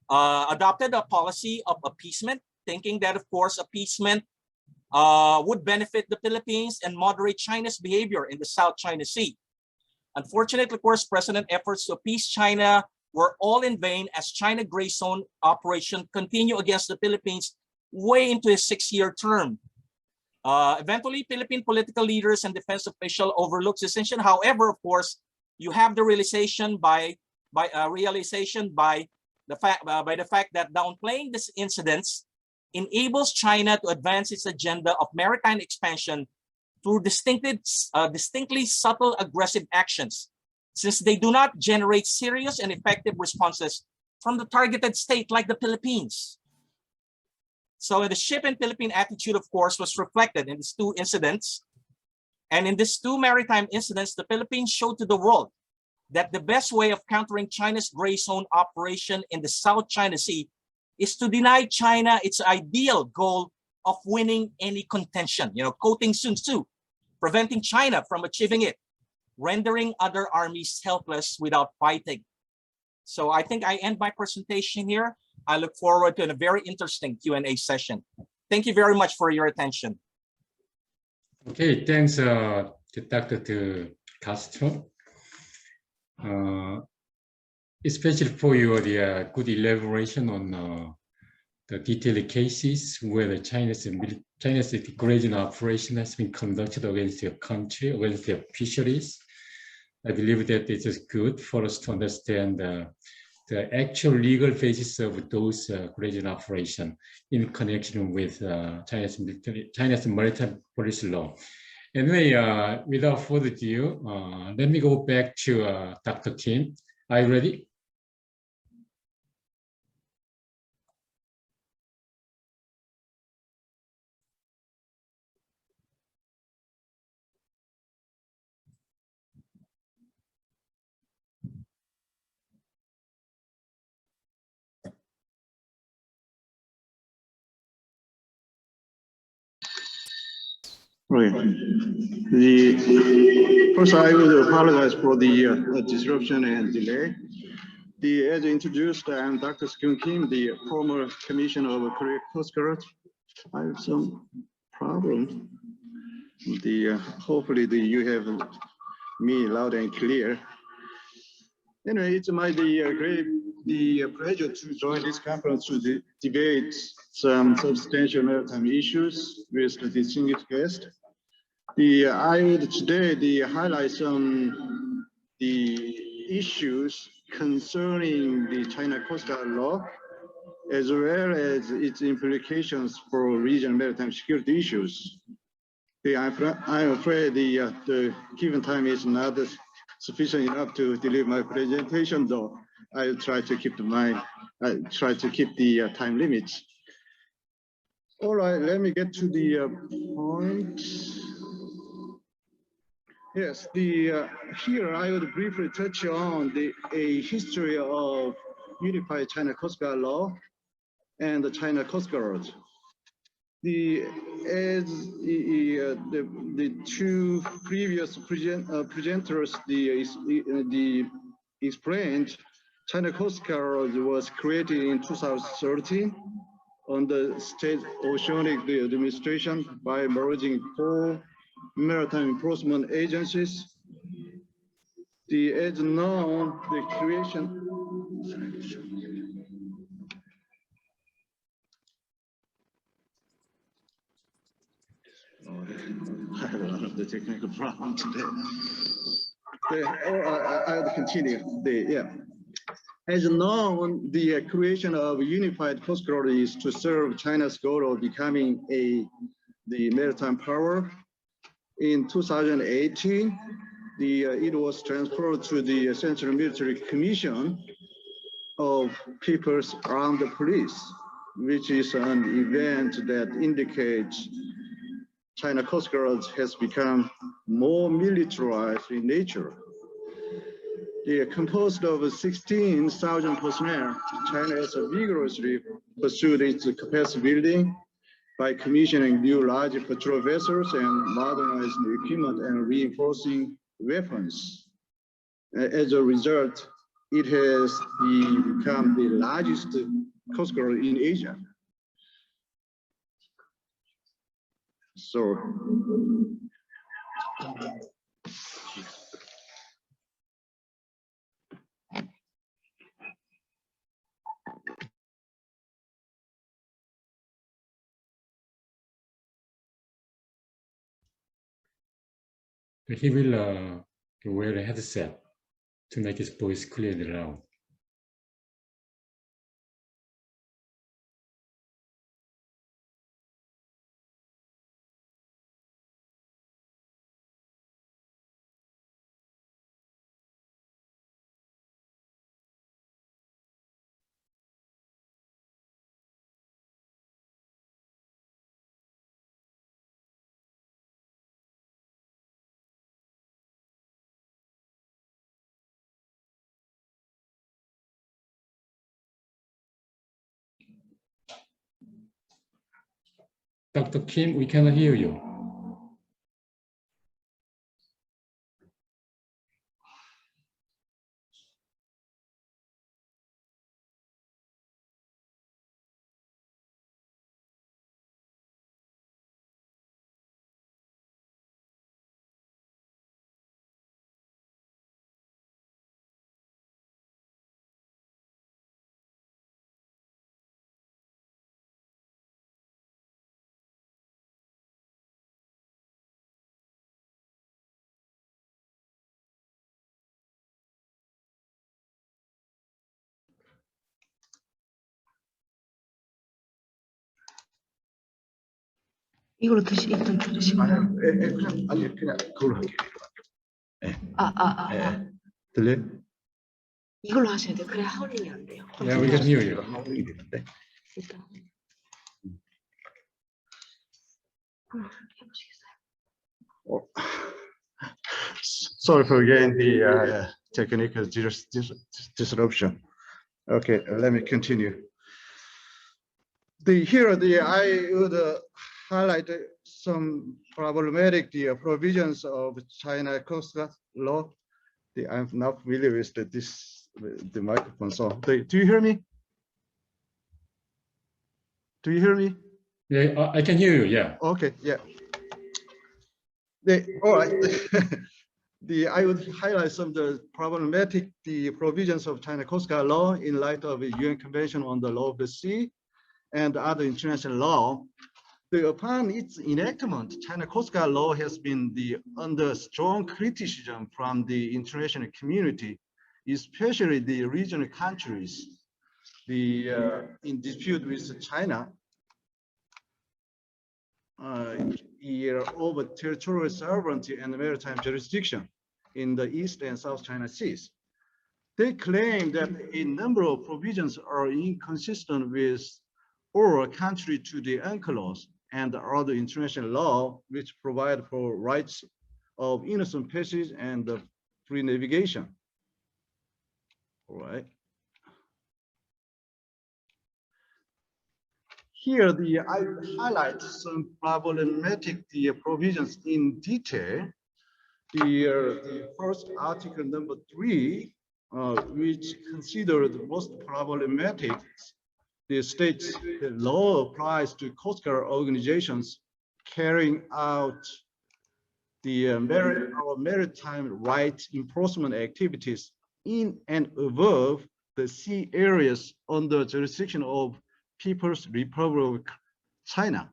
Speaker 3: adopted a policy of appeasement, thinking that, of course, appeasement would benefit the Philippines and moderate China's behavior in the South China Sea. Unfortunately, of course, President's efforts to appease China were all in vain as China Gray Zone operation continued against the Philippines way into his 6-year term. Eventually, Philippine political leaders and defense officials overlooked this incident. However, of course, you have the realization by the fact that downplaying these incidents enables China to advance its agenda of maritime expansion through distinctly subtle aggressive actions, since they do not generate serious and effective responses from the targeted state like the Philippines. So the ship and Philippine attitude, of course, was reflected in these two incidents. And in these two maritime incidents, the Philippines showed to the world that the best way of countering China's gray zone operation in the South China Sea is to deny China its ideal goal of winning any contention, quoting Sun Tzu, preventing China from achieving it, rendering other armies helpless without fighting. So I think I end my presentation here. I look forward to a very interesting Q&A session. Thank you very much for your attention.
Speaker 1: Okay, thanks to Dr. Castro, especially for your good elaboration on the detailed cases where the China's gray zone operation has been conducted against your country, against their fisheries. I believe that it is good for us to understand the actual legal basis of those gray zone operation in connection with China's maritime policy law. Anyway, without further ado, let me go back to Dr. Kim. Are you ready?
Speaker 4: Right. First, I would apologize for the disruption and delay. As introduced, I'm Dr. Kyoon Kim, the former Commissioner of Korea Coast Guard. I have some problem. Hopefully you have me loud and clear. Anyway, it's my great pleasure to join this conference to debate some substantial maritime issues with the distinguished guest. I would today highlight some the issues concerning the China Coast Guard law, as well as its implications for regional maritime security issues. I'm afraid the given time is not sufficient enough to deliver my presentation, though I'll try to keep the time limits. All right, let me get to the point. Yes, here I would briefly touch on a history of Unified China Coast Guard law and the China Coast Guard. The two previous presenters explained, China Coast Guard was created in 2013 on the State Oceanic Administration by merging 4 maritime enforcement agencies. As known, the creation. I have a lot of the technical problem today. I'll continue. As known, the creation of Unified Coast Guard is to serve China's goal of becoming the maritime power. In 2018, it was transferred to the Central Military Commission. of people's armed police, which is an event that indicates China Coast Guard has become more militarized in nature. They are composed of 16,000 personnel. China has vigorously pursued its capacity building by commissioning new large patrol vessels and modernizing equipment and reinforcing weapons. As a result, it has become the largest Coast Guard in Asia. So,
Speaker 1: he will wear a headset to make his voice clearly loud. Dr. Kim, we cannot hear you.
Speaker 5: 이걸로 일단 들으시고요.
Speaker 4: 그냥 그걸로 할게요. 들려?
Speaker 5: 이걸로 하셔야 돼요. 그래야 하울링이 안 돼요.
Speaker 1: Yeah, we can hear you.
Speaker 4: 하울링이 되는데.
Speaker 5: 일단 해보시겠어요?
Speaker 4: Sorry for again the technical disruption. Okay, let me continue. Here I would highlight some problematic provisions of China Coast Guard law. I'm not familiar with the microphone. So do you hear me? Do you hear me?
Speaker 1: Yeah, I can hear you. Yeah.
Speaker 4: Okay, yeah. All right. I would highlight some of the problematic provisions of China Coast Guard law in light of the UN Convention on the Law of the Sea and other international law. Upon its enactment, China Coast Guard law has been under strong criticism from the international community, especially the regional countries in dispute with China over territorial sovereignty and maritime jurisdiction in the East and South China Seas. They claim that a number of provisions are inconsistent with or contrary to the UNCLOS and other international law, which provide for rights of innocent passage and free navigation. All right. Here, I highlight some problematic provisions in detail. The first article number 3, which considered the most problematic, the states the law applies to Coast Guard organizations carrying out the maritime rights enforcement activities in and above the sea areas under jurisdiction of People's Republic of China.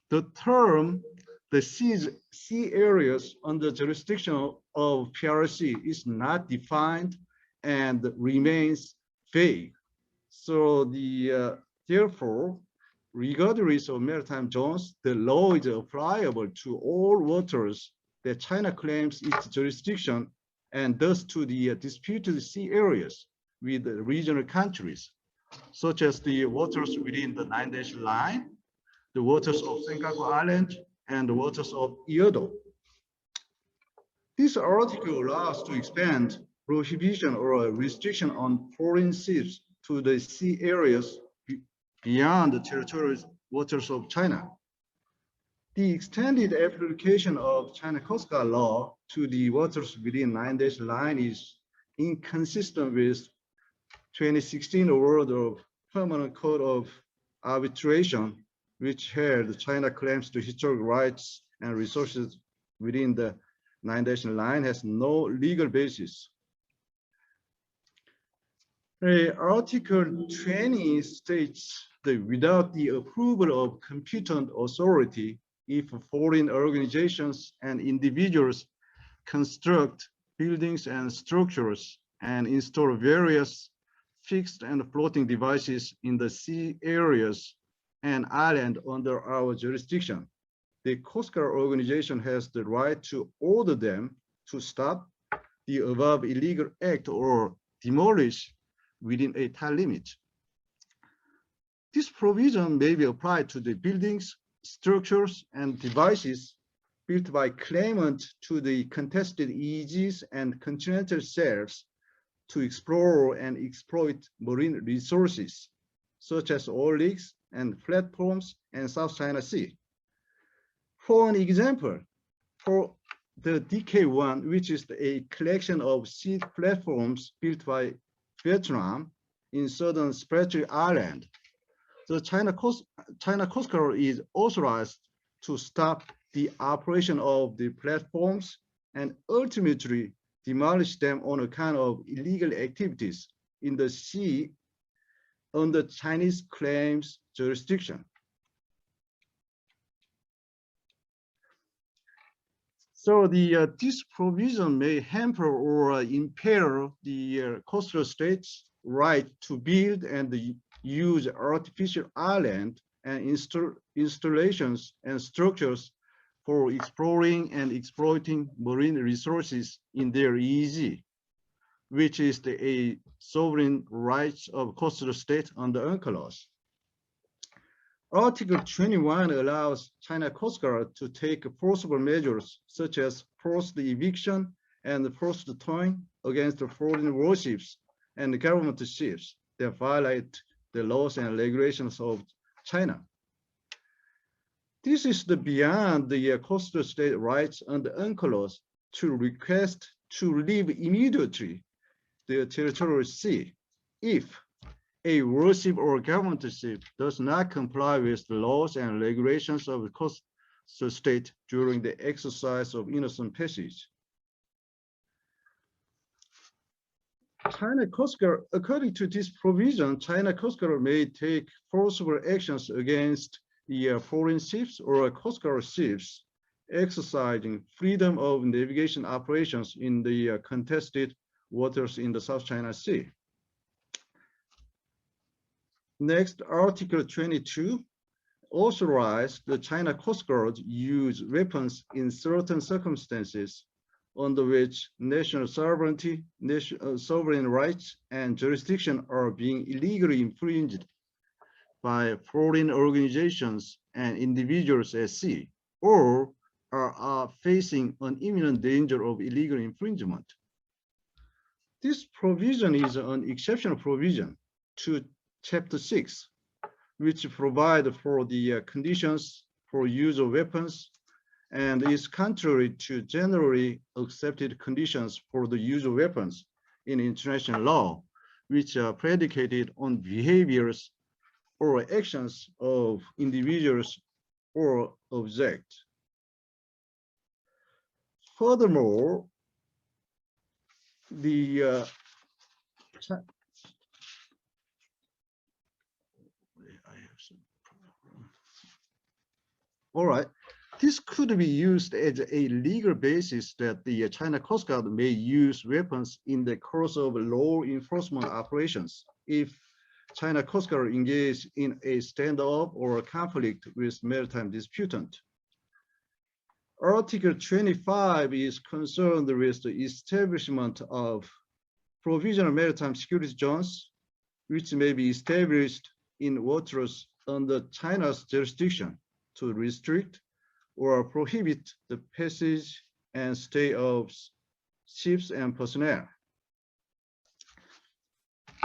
Speaker 4: The term the sea areas under jurisdiction of PRC is not defined and remains vague. So therefore, regardless of maritime zones, the law is applicable to all waters that China claims its jurisdiction and thus to the disputed sea areas. with the regional countries, such as the waters within the 9-dash line, the waters of Senkaku Island, and the waters of Edo. This article allows to expand prohibition or a restriction on foreign ships to the sea areas beyond the territorial waters of China. The extended application of China Coast Guard law to the waters within 9-dash line is inconsistent with 2016 award of Permanent Court of Arbitration, which held China claims to historic rights and resources within the 9-dash line has no legal basis. Article 20 states that without the approval of competent authority, if foreign organizations and individuals construct buildings and structures and install various fixed and floating devices in the sea areas and island under our jurisdiction, the Coast Guard organization has the right to order them to stop the above illegal act or demolish within a time limit. This provision may be applied to the buildings, structures, and devices built by claimant to the contested EEZs and continental shelves to explore and exploit marine resources, such as oil rigs and platforms in South China Sea. For an example, for the DK1, which is a collection of sea platforms built by Vietnam in southern Spratly Island, the China Coast Guard is authorized to stop the operation of the platforms and ultimately demolish them on account of illegal activities in the sea under Chinese claims jurisdiction. So this provision may hamper or impair the coastal states' right to build and use artificial island and installations and structures for exploring and exploiting marine resources in their EEZ, which is a sovereign rights of coastal state under UNCLOS. Article 21 allows China Coast Guard to take forcible measures such as forced eviction and forced towing against foreign warships and government ships that violate the laws and regulations of China. This is beyond the coastal state rights under UNCLOS to request to leave immediately the territorial sea if a warship or government ship does not comply with the laws and regulations of the coastal state during the exercise of innocent passage. China Coast Guard, according to this provision, China Coast Guard may take forcible actions against the foreign ships or Coast Guard ships exercising freedom of navigation operations in the contested waters in the South China Sea. Next, Article 22 authorized the China Coast Guard use weapons in certain circumstances under which national sovereignty, sovereign rights, and jurisdiction are being illegally infringed by foreign organizations and individuals at sea, or are facing an imminent danger of illegal infringement. This provision is an exceptional provision to Chapter 6, which provide for the conditions for use of weapons and is contrary to generally accepted conditions for the use of weapons in international law, which are predicated on behaviors or actions of individuals or objects. Furthermore, all right, this could be used as a legal basis that the China Coast Guard may use weapons in the course of law enforcement operations if China Coast Guard engaged in a standoff or a conflict with maritime disputant. Article 25 is concerned with the establishment of provisional maritime security zones, which may be established in waters under China's jurisdiction to restrict or prohibit the passage and stay of ships and personnel.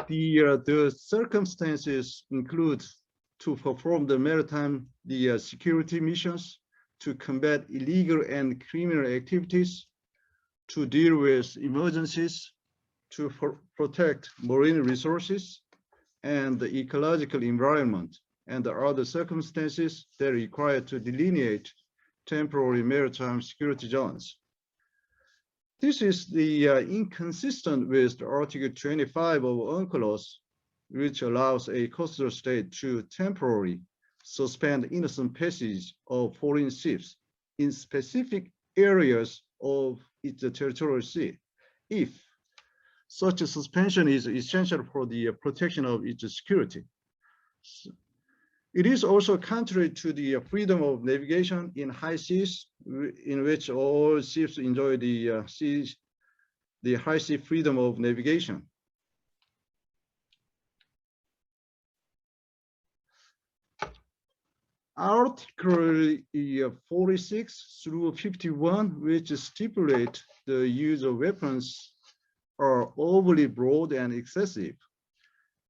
Speaker 4: The circumstances include to perform the maritime security missions, to combat illegal and criminal activities, to deal with emergencies, to protect marine resources and the ecological environment, and the other circumstances that are required to delineate temporary maritime security zones. This is inconsistent with Article 25 of UNCLOS, which allows a coastal state to temporarily suspend innocent passage of foreign ships in specific areas of its territorial sea, if such a suspension is essential for the protection of its security. It is also contrary to the freedom of navigation in high seas, in which all ships enjoy the high sea freedom of navigation. Article 46 through 51, which stipulate the use of weapons, are overly broad and excessive.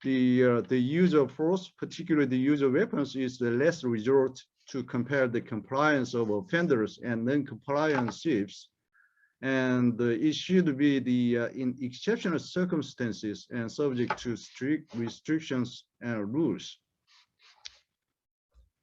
Speaker 4: The use of force, particularly the use of weapons, is the last resort to compare the compliance of offenders and non-compliant ships, and it should be in exceptional circumstances and subject to strict restrictions and rules.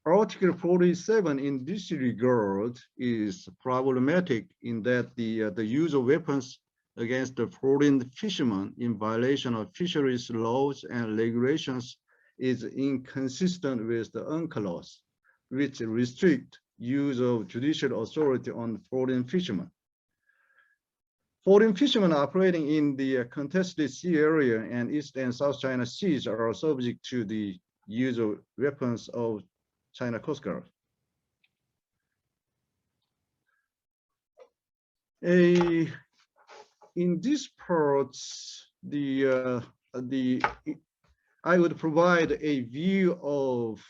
Speaker 4: Article 47 in this regard is problematic in that the use of weapons against the foreign fishermen in violation of fisheries laws and regulations is inconsistent with the UNCLOS, which restrict use of judicial authority on foreign fishermen. Foreign fishermen operating in the contested sea area and East and South China Seas are subject to the use of weapons of China Coast Guard. In this part, I would provide a view of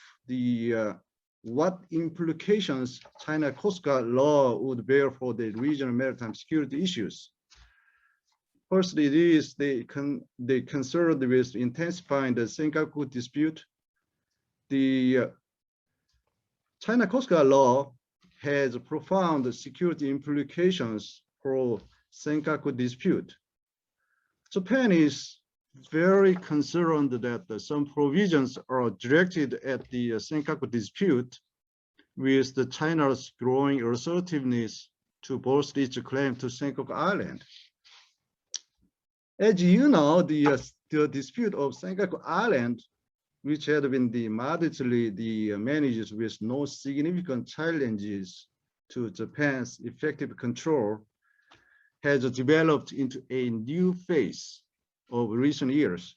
Speaker 4: what implications China Coast Guard law would bear for the regional maritime security issues. Firstly, it is they concerned with intensifying the Senkaku dispute. The China Coast Guard law has profound security implications for Senkaku dispute. Japan is very concerned that some provisions are directed at the Senkaku dispute, with the China's growing assertiveness to bolster its claim to Senkaku Island. As you know, the dispute of Senkaku Island, which had been modestly managed with no significant challenges to Japan's effective control, has developed into a new phase of recent years.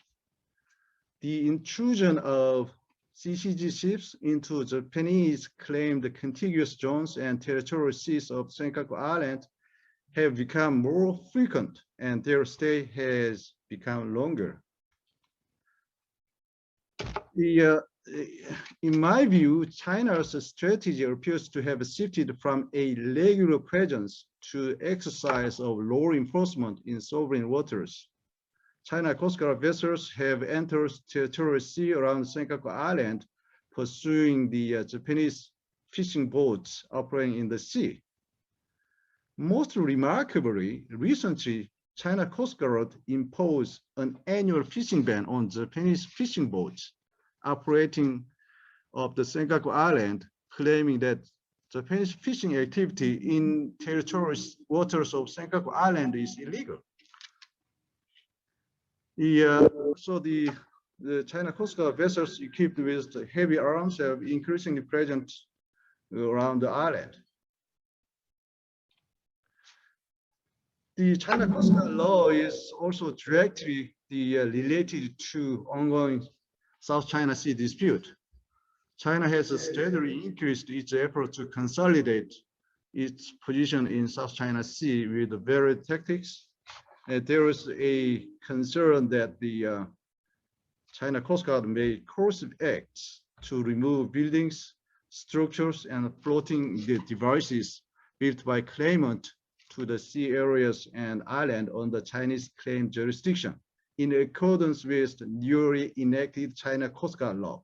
Speaker 4: The intrusion of CCG ships into Japanese claimed contiguous zones and territorial seas of Senkaku Island have become more frequent, and their stay has become longer. In my view, China's strategy appears to have shifted from a regular presence to exercise of law enforcement in sovereign waters. China Coast Guard vessels have entered territorial sea around Senkaku Island, pursuing the Japanese fishing boats operating in the sea. Most remarkably, recently, China Coast Guard imposed an annual fishing ban on Japanese fishing boats operating off the Senkaku Island, claiming that Japanese fishing activity in territorial waters of Senkaku Island is illegal. So the China Coast Guard vessels equipped with heavy arms have increasingly present around the island. The China Coast Guard law is also directly related to ongoing South China Sea dispute. China has steadily increased its effort to consolidate its position in South China Sea with various tactics, there is a concern that the China Coast Guard may coercive acts to remove buildings, structures, and floating devices built by claimant to the sea areas and island on the Chinese claim jurisdiction in accordance with the newly enacted China Coast Guard law.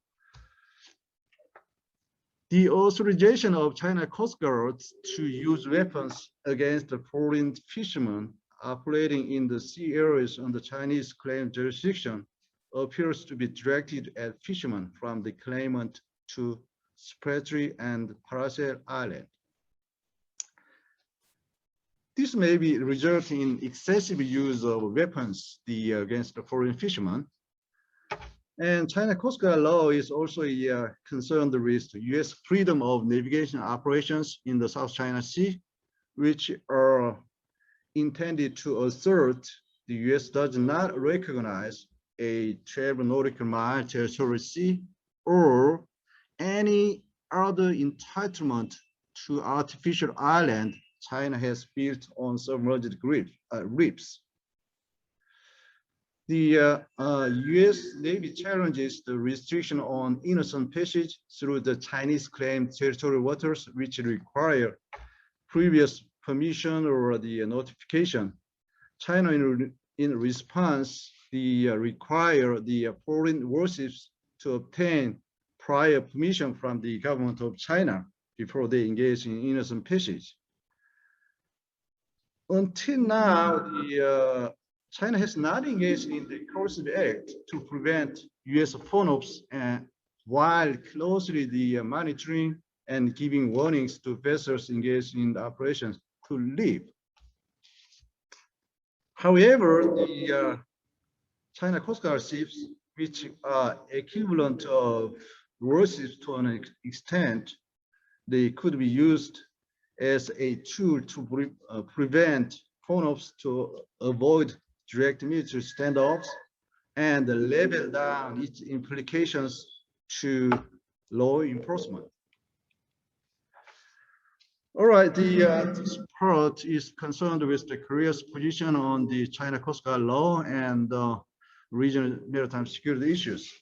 Speaker 4: The authorization of China Coast Guards to use weapons against the foreign fishermen operating in the sea areas on the Chinese claim jurisdiction appears to be directed at fishermen from the claimant to Spratly and Paracel Island. This may be resulting in excessive use of weapons against the foreign fishermen. And China Coast Guard law is also concerned with U.S. freedom of navigation operations in the South China Sea, which are intended to assert the U.S. does not recognize a 12 nautical mile territorial sea or any other entitlement to artificial island China has built on submerged reefs. The U.S. Navy challenges the restriction on innocent passage through the Chinese claimed territorial waters, which require previous permission or the notification. China, in response, require the foreign warships to obtain prior permission from the government of China before they engage in innocent passage. Until now, China has not engaged in the coercive act to prevent U.S. FONOPs while closely monitoring and giving warnings to vessels engaged in the operations to leave. However, the China Coast Guard ships, which are equivalent of warships to an extent, they could be used as a tool to prevent FONOPs to avoid direct military standoffs and level down its implications to law enforcement. All right, this part is concerned with the Korea's position on the China Coast Guard law and regional maritime security issues.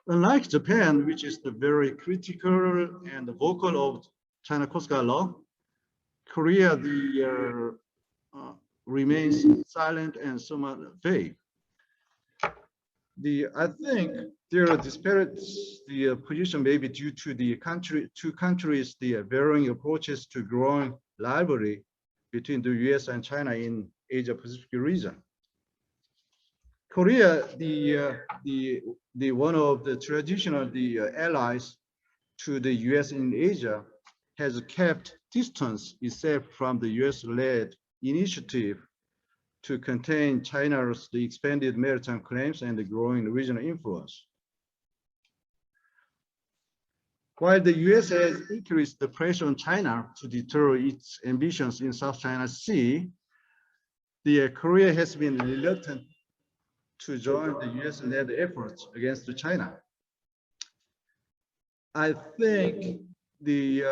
Speaker 4: Unlike Japan, which is the very critical and vocal of China Coast Guard law, Korea remains silent and somewhat vague. I think there are disparate position may be due to the two countries varying approaches to growing rivalry between the U.S. and China in Asia-Pacific region. Korea, one of the traditional allies to the U.S. in Asia, has kept distance itself from the U.S.-led initiative to contain China's expanded maritime claims and the growing regional influence. While the U.S. has increased the pressure on China to deter its ambitions in South China Sea, Korea has been reluctant to join the U.S.-led efforts against China. I think the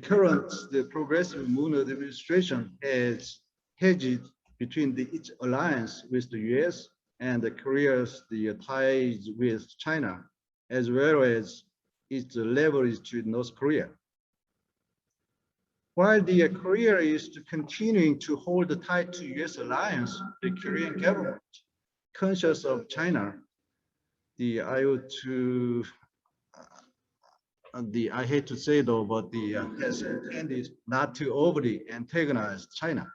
Speaker 4: current progressive Moon administration has hedged between its alliance with the U.S. and Korea's ties with China, as well as its leverage to North Korea. While Korea is continuing to hold tight to U.S. alliance, the Korean government, conscious of China, I hate to say though, but has intended not to overly antagonize China.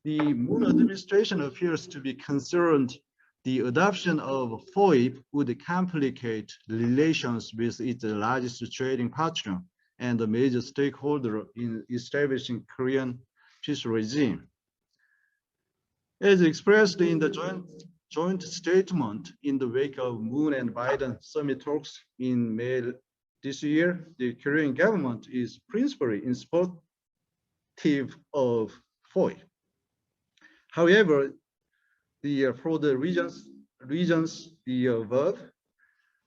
Speaker 4: The Moon administration appears to be concerned the adoption of FOIP would complicate relations with its largest trading partner and a major stakeholder in establishing Korean peace regime. As expressed in the joint statement in the wake of Moon and Biden summit talks in May this year, the Korean government is principally in supportive of FOIP. However, for the regions above,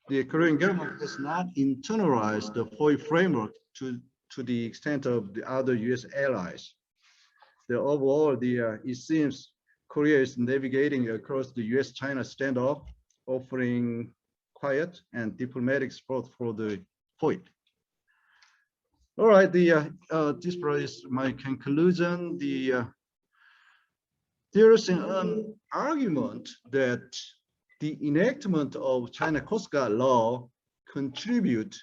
Speaker 4: the Korean government has not internalized the FOIP framework to to the extent of the other US allies. Overall, it seems Korea is navigating across the US-China standoff, offering quiet and diplomatic support for the point. All right, this is my conclusion. There is an argument that the enactment of China Coast Guard law contribute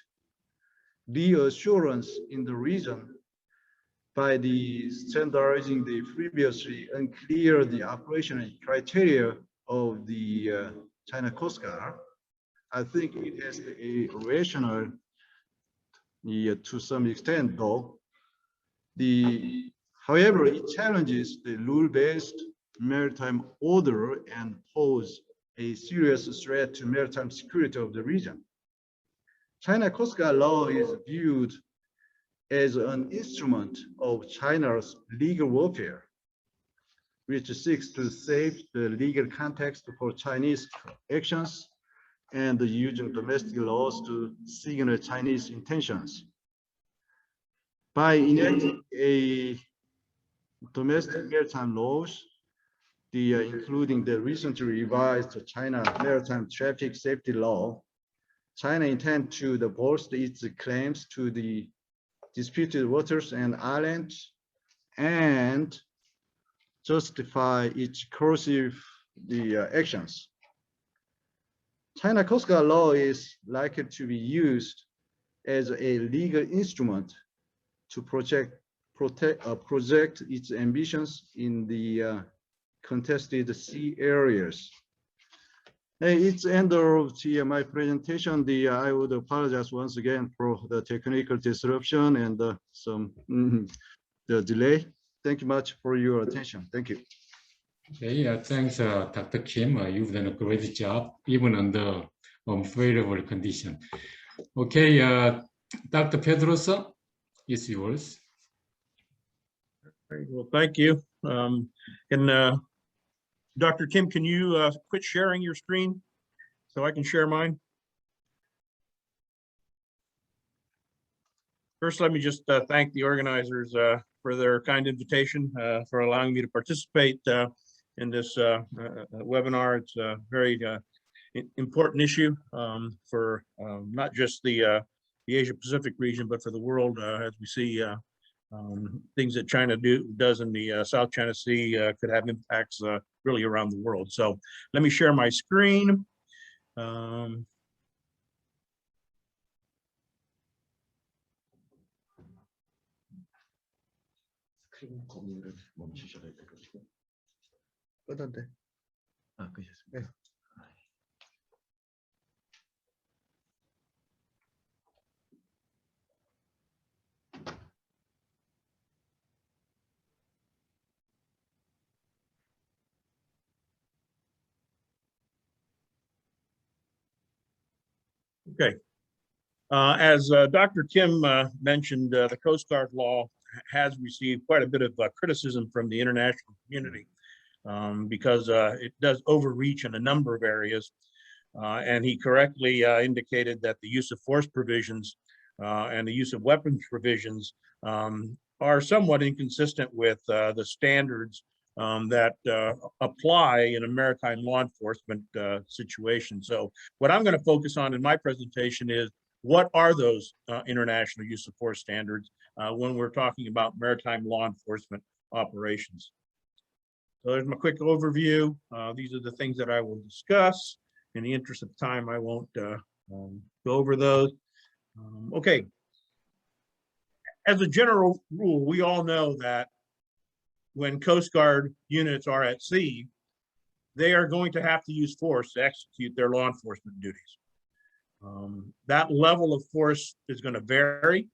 Speaker 4: reassurance in the region by the standardizing the previously unclear the operational criteria of the China Coast Guard. I think it has a rational to some extent, though. However, it challenges the rule-based maritime order and pose a serious threat to maritime security of the region. China Coast Guard law is viewed as an instrument of China's legal warfare, which seeks to save the legal context for Chinese actions and using domestic laws to signal Chinese intentions. By enacting a domestic maritime laws, including the recently revised China Maritime Traffic Safety Law, China intends to bolster its claims to the disputed waters and islands and justify its corrosive actions. China Coast Guard law is likely to be used as a legal instrument to project its ambitions in the contested sea areas. It's end of my presentation. I would apologize once again for the technical disruption and the delay. Thank you much for your attention. Thank you.
Speaker 1: Okay, thanks, Dr. Kim. You've done a great job, even under unfavorable condition. Okay, Dr. PEDROZO, it's yours.
Speaker 6: Very well, thank you. Dr. Kim, can you quit sharing your screen so I can share mine? First, let me just thank the organizers for their kind invitation, for allowing me to participate in this webinar. It's a very important issue for not just the Asia-Pacific region, but for the world as we see things that China does in the South China Sea could have impacts really around the world. So let me share my screen. Okay. As Dr. Kim mentioned, the Coast Guard law has received quite a bit of criticism from the international community because it does overreach in a number of areas. And he correctly indicated that the use of force provisions and the use of weapons provisions are somewhat inconsistent with the standards that apply in a maritime law enforcement situation. So what I'm going to focus on in my presentation is what are those international use of force standards when we're talking about maritime law enforcement operations. So there's my quick overview. These are the things that I will discuss. In the interest of time, I won't go over those. Okay. As a general rule, we all know that when Coast Guard units are at sea, they are going to have to use force to execute their law enforcement duties. That level of force is going to vary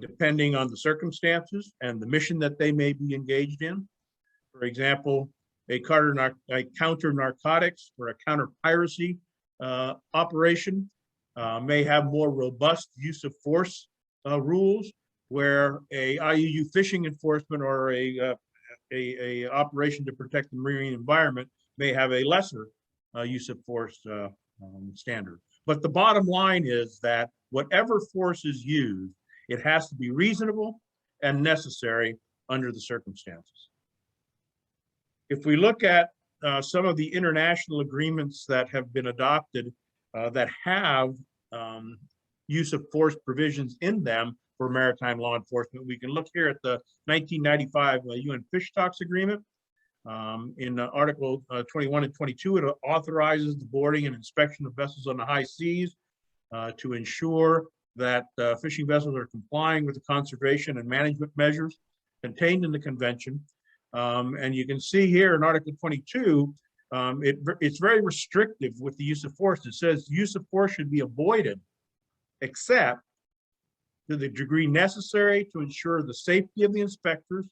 Speaker 6: depending on the circumstances and the mission that they may be engaged in. For example, a counter narcotics or a counter piracy operation may have more robust use of force rules, where a IUU fishing enforcement or a operation to protect the marine environment may have a lesser use of force standard. But the bottom line is that whatever force is used, It has to be reasonable and necessary under the circumstances. If we look at some of the international agreements that have been adopted that have use of force provisions in them for maritime law enforcement, we can look here at the 1995 UN Fish Stocks Agreement. In Article 21 and 22, it authorizes the boarding and inspection of vessels on the high seas to ensure that fishing vessels are complying with the conservation and management measures contained in the convention. And you can see here in Article 22, it's very restrictive with the use of force. It says use of force should be avoided except to the degree necessary to ensure the safety of the inspectors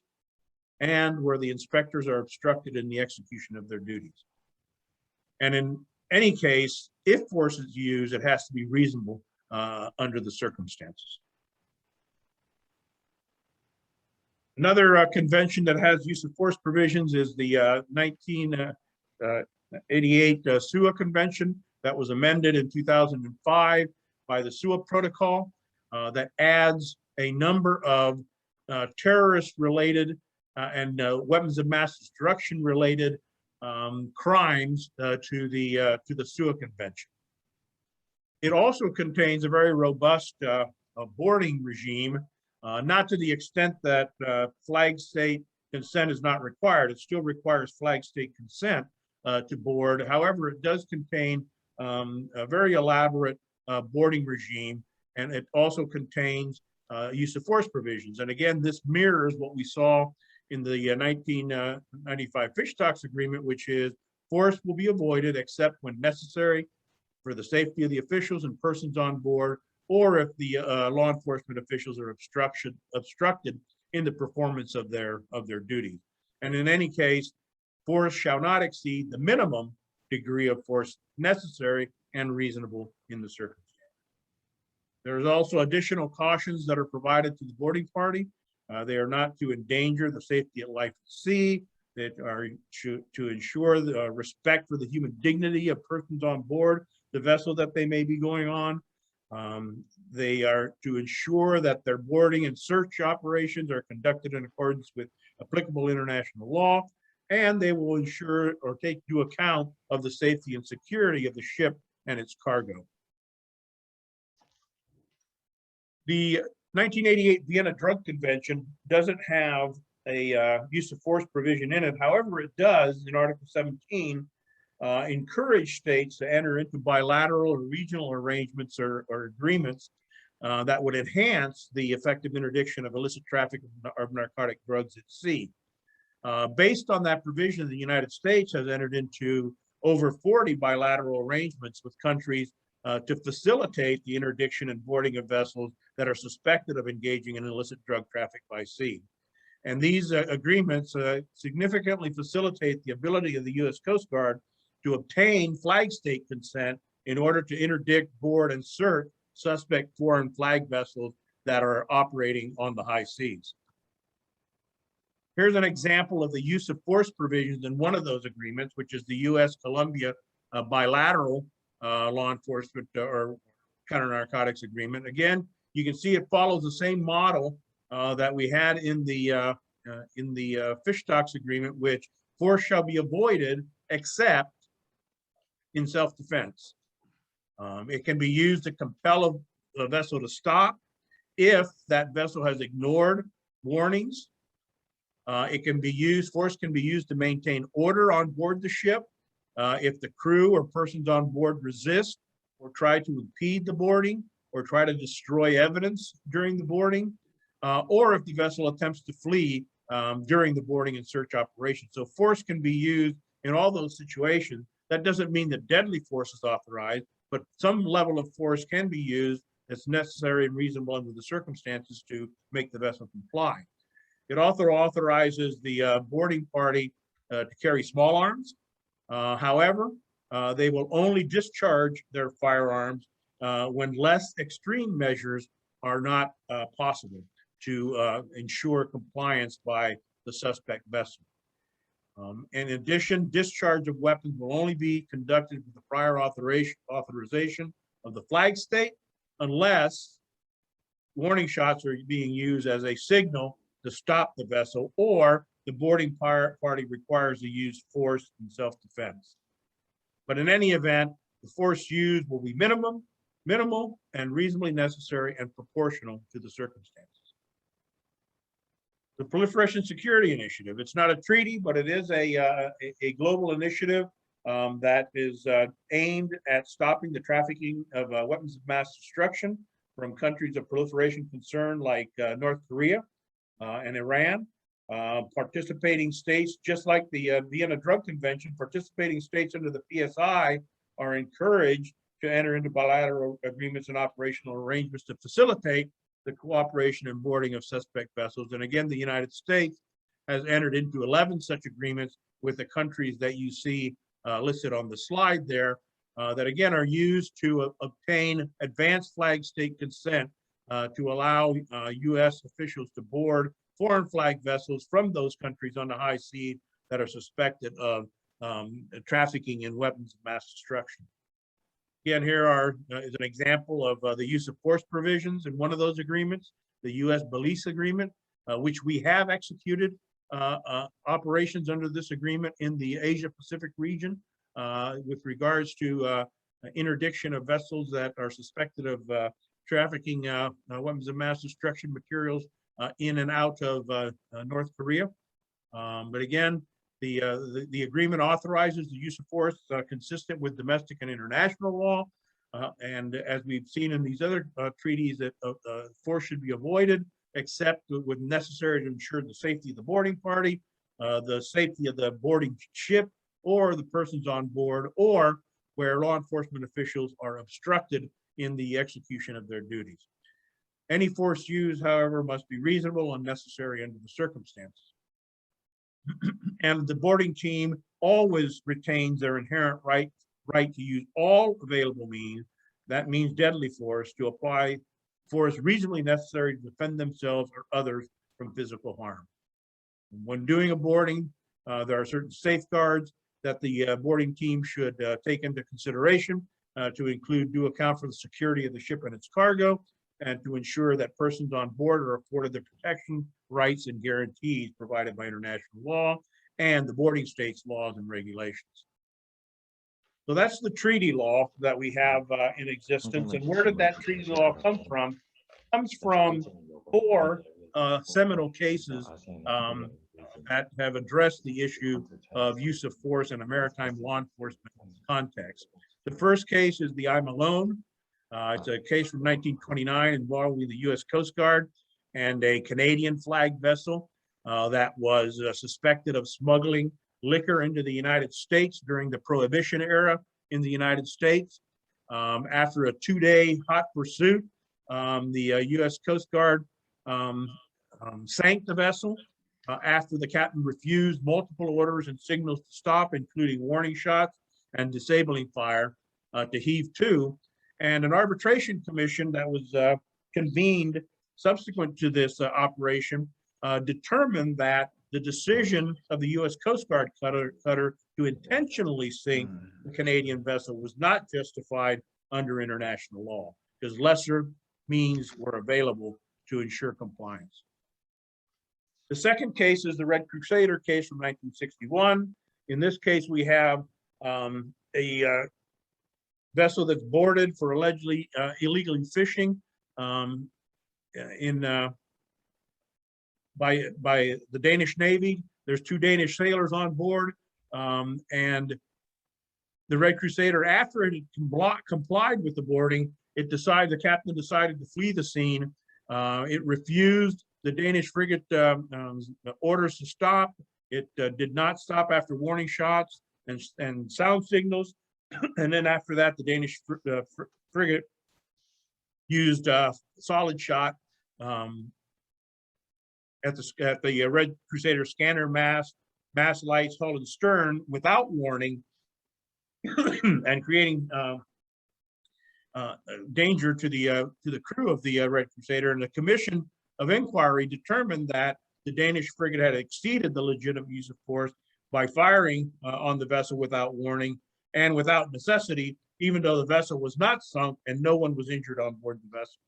Speaker 6: and where the inspectors are obstructed in the execution of their duties. And in any case, if force is used, it has to be reasonable under the circumstances. Another convention that has use of force provisions is the 1988 MASUO Convention that was amended in 2005 by the MASUO Protocol that adds a number of terrorist-related and weapons of mass destruction-related crimes to the MASUO Convention. It also contains a very robust boarding regime, not to the extent that flag state consent is not required. It still requires flag state consent to board. However, it does contain a very elaborate boarding regime, and it also contains use of force provisions. And again, this mirrors what we saw in the 1995 Fish Stocks Agreement, which is force will be avoided except when necessary for the safety of the officials and persons on board, or if the law enforcement officials are obstructed in the performance of their duties. And in any case, force shall not exceed the minimum degree of force necessary and reasonable in the circumstance. There's also additional cautions that are provided to the boarding party. They are not to endanger the safety of life at sea, that are to ensure the respect for the human dignity of persons on board the vessel that they may be going on. They are to ensure that their boarding and search operations are conducted in accordance with applicable international law, and they will ensure or take due account of the safety and security of the ship and its cargo. The 1988 Vienna Drug Convention doesn't have a use of force provision in it. However, it does in Article 17 encourage states to enter into bilateral or regional arrangements or agreements that would enhance the effective interdiction of illicit traffic of narcotic drugs at sea. Based on that provision, the United States has entered into over 40 bilateral arrangements with countries to facilitate the interdiction and boarding of vessels that are suspected of engaging in illicit drug traffic by sea. And these agreements significantly facilitate the ability of the U.S. Coast Guard to obtain flag state consent in order to interdict, board, and search suspect foreign flag vessels that are operating on the high seas. Here's an example of the use of force provisions in one of those agreements, which is the U.S.-Colombia bilateral law enforcement or counter-narcotics agreement. Again, you can see it follows the same model that we had in the Fish Stocks Agreement, which force shall be avoided except in self-defense. It can be used to compel a vessel to stop if that vessel has ignored warnings. It can be used, force can be used to maintain order on board the ship if the crew or persons on board resist or try to impede the boarding or try to destroy evidence during the boarding, or if the vessel attempts to flee during the boarding and search operation. So force can be used in all those situations. That doesn't mean that deadly force is authorized, but some level of force can be used that's necessary and reasonable under the circumstances to make the vessel comply. It also authorizes the boarding party to carry small arms. However, they will only discharge their firearms when less extreme measures are not possible to ensure compliance by the suspect vessel. In addition, discharge of weapons will only be conducted with the prior authorization of the flag state unless warning shots are being used as a signal to stop the vessel, or the boarding party requires the use of force in self-defense. But in any event, the force used will be minimal and reasonably necessary and proportional to the circumstances. The Proliferation Security Initiative, it's not a treaty, but it is a global initiative that is aimed at stopping the trafficking of weapons of mass destruction from countries of proliferation concern like North Korea and Iran. Participating states, just like the Vienna Drug Convention, participating states under the PSI are encouraged to enter into bilateral agreements and operational arrangements to facilitate the cooperation and boarding of suspect vessels. And again, the United States has entered into 11 such agreements with the countries that you see listed on the slide there, that again are used to obtain advanced flag state consent to allow U.S. officials to board foreign flag vessels from those countries on the high seas that are suspected of trafficking in weapons of mass destruction. Again, here is an example of the use of force provisions in one of those agreements, the U.S. Belize Agreement, which we have executed operations under this agreement in the Asia-Pacific region with regards to interdiction of vessels that are suspected of trafficking weapons of mass destruction materials in and out of North Korea. But again, the agreement authorizes the use of force consistent with domestic and international law. And as we've seen in these other treaties, that force should be avoided, except when necessary to ensure the safety of the boarding party, the safety of the boarding ship, or the persons on board, or where law enforcement officials are obstructed in the execution of their duties. Any force used, however, must be reasonable and necessary under the circumstances. And the boarding team always retains their inherent right to use all available means, that means deadly force, to apply force reasonably necessary to defend themselves or others from physical harm. When doing a boarding, there are certain safeguards that the boarding team should take into consideration to include due account for the security of the ship and its cargo, and to ensure that persons on board are afforded the protection, rights, and guarantees provided by international law and the boarding state's laws and regulations. So that's the treaty law that we have in existence. And where did that treaty law come from? It comes from 4 seminal cases that have addressed the issue of use of force in a maritime law enforcement context. The first case is the I'm Alone. It's a case from 1929 involving the U.S. Coast Guard and a Canadian flag vessel that was suspected of smuggling liquor into the United States during the Prohibition era in the United States. After a 2-day hot pursuit, the U.S. Coast Guard sank the vessel after the captain refused multiple orders and signals to stop, including warning shots and disabling fire, to heave to. And an arbitration commission that was convened subsequent to this operation determined that the decision of the U.S. Coast Guard cutter to intentionally sink the Canadian vessel was not justified under international law, because lesser means were available to ensure compliance. The second case is the Red Crusader case from 1961. In this case, we have a vessel that's boarded for allegedly illegally fishing by the Danish Navy. There's 2 Danish sailors on board, and the Red Crusader, after it had complied with the boarding, the captain decided to flee the scene. It refused the Danish frigate orders to stop. It did not stop after warning shots and sound signals. And then after that, the Danish frigate used solid shot at the Red Crusader scanner mast lights, hull and stern without warning, and creating danger to the crew of the Red Crusader. And the Commission of Inquiry determined that the Danish frigate had exceeded the legitimate use of force by firing on the vessel without warning and without necessity, even though the vessel was not sunk and no one was injured on board the vessel.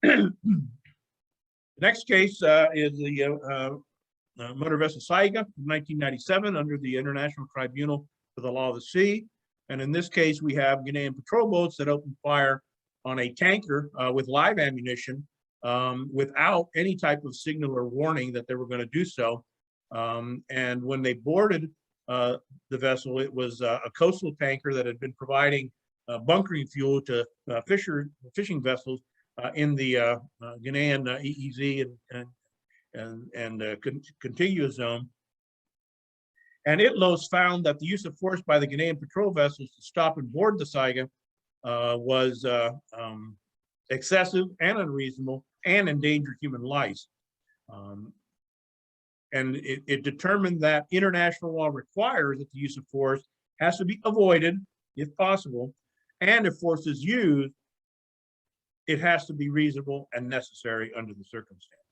Speaker 6: The next case is the motor vessel Saiga from 1997 under the International Tribunal for the Law of the Sea. And in this case, we have Ghanaian patrol boats that opened fire on a tanker with live ammunition without any type of signal or warning that they were going to do so. And when they boarded the vessel, it was a coastal tanker that had been providing bunkering fuel to fishing vessels in the Ghanaian EEZ and contiguous zone. And ITLOS found that the use of force by the Ghanaian patrol vessels to stop and board the Saiga was excessive and unreasonable and endangered human lives. And it determined that international law requires that the use of force has to be avoided if possible, and if force is used, it has to be reasonable and necessary under the circumstances.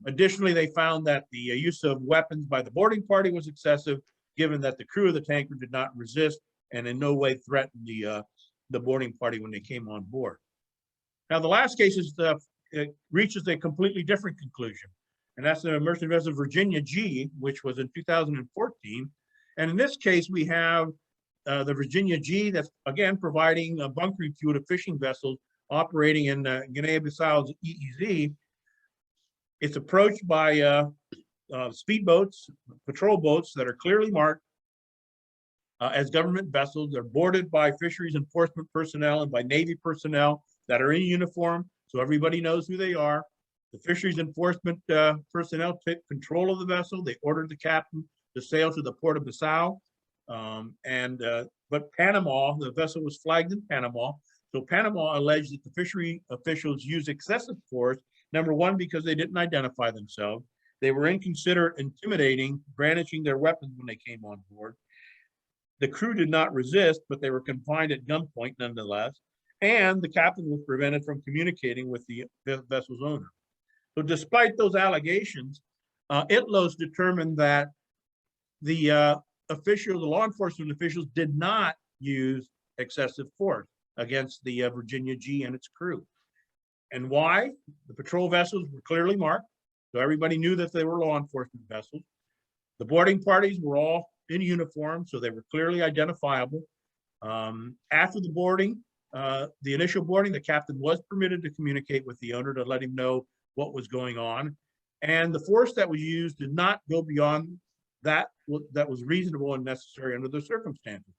Speaker 6: Additionally, they found that the use of weapons by the boarding party was excessive, given that the crew of the tanker did not resist and in no way threatened the boarding party when they came on board. Now, the last case is it reaches a completely different conclusion, and that's the merchant vessel Virginia G, which was in 2014. And in this case, we have the Virginia G that's, again, providing bunkering fuel to fishing vessels operating in Guinea-Bissau's EEZ. It's approached by speedboats, patrol boats that are clearly marked as government vessels. They're boarded by fisheries enforcement personnel and by Navy personnel that are in uniform, so everybody knows who they are. The fisheries enforcement personnel take control of the vessel. They ordered the captain to sail to the port of Bissau. But Panama, the vessel was flagged in Panama. So Panama alleged that the fishery officials used excessive force, number one, because they didn't identify themselves. They were inconsiderate, intimidating, brandishing their weapons when they came on board. The crew did not resist, but they were confined at gunpoint nonetheless. And the captain was prevented from communicating with the vessel's owner. So despite those allegations, ITLOS determined that the law enforcement officials did not use excessive force against the Virginia G and its crew. And why? The patrol vessels were clearly marked, so everybody knew that they were law enforcement vessels. The boarding parties were all in uniform, so they were clearly identifiable. After the boarding, the initial boarding, the captain was permitted to communicate with the owner to let him know what was going on. And the force that was used did not go beyond that was reasonable and necessary under the circumstances.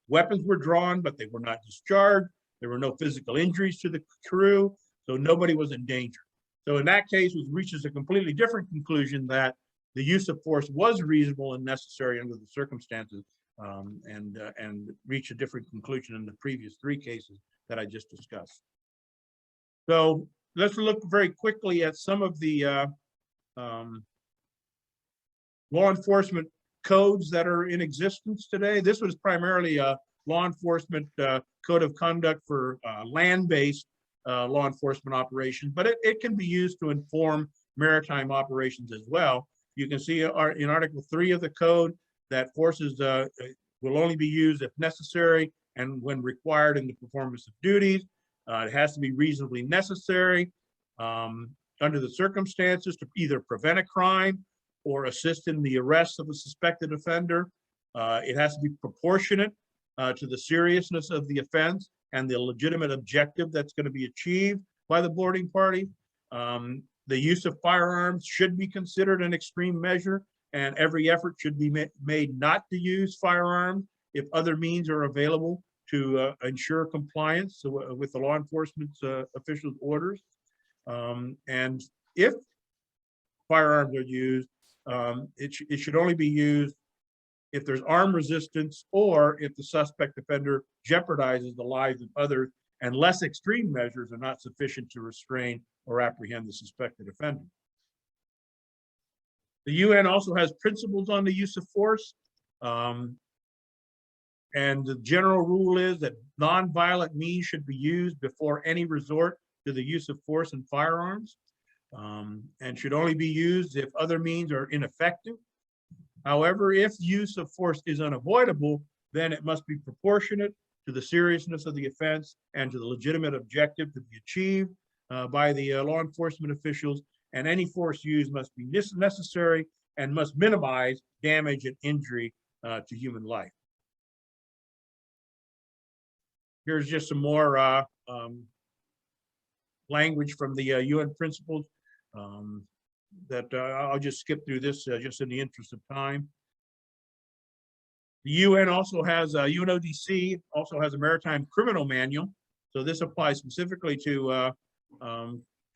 Speaker 6: Weapons were drawn, but they were not discharged. There were no physical injuries to the crew, so nobody was in danger. So in that case, it reaches a completely different conclusion that the use of force was reasonable and necessary under the circumstances, and reach a different conclusion in the previous three cases that I just discussed. So let's look very quickly at some of the law enforcement codes that are in existence today. This was primarily a law enforcement code of conduct for land-based law enforcement operations, but it can be used to inform maritime operations as well. You can see in Article 3 of the code that forces will only be used if necessary and when required in the performance of duties. It has to be reasonably necessary under the circumstances to either prevent a crime or assist in the arrest of a suspected offender. It has to be proportionate to the seriousness of the offense and the legitimate objective that's going to be achieved by the boarding party. The use of firearms should be considered an extreme measure, and every effort should be made not to use firearms if other means are available to ensure compliance with the law enforcement officials' orders. And if firearms are used, it should only be used if there's armed resistance or if the suspect offender jeopardizes the lives of others, and less extreme measures are not sufficient to restrain or apprehend the suspected offender. The UN also has principles on the use of force. And the general rule is that nonviolent means should be used before any resort to the use of force and firearms, and should only be used if other means are ineffective. However, if use of force is unavoidable, then it must be proportionate to the seriousness of the offense and to the legitimate objective to be achieved. by the law enforcement officials, and any force used must be necessary and must minimize damage and injury to human life. Here's just some more language from the UN principles that I'll just skip through this just in the interest of time. The UN also has, UNODC also has a maritime criminal manual. So this applies specifically to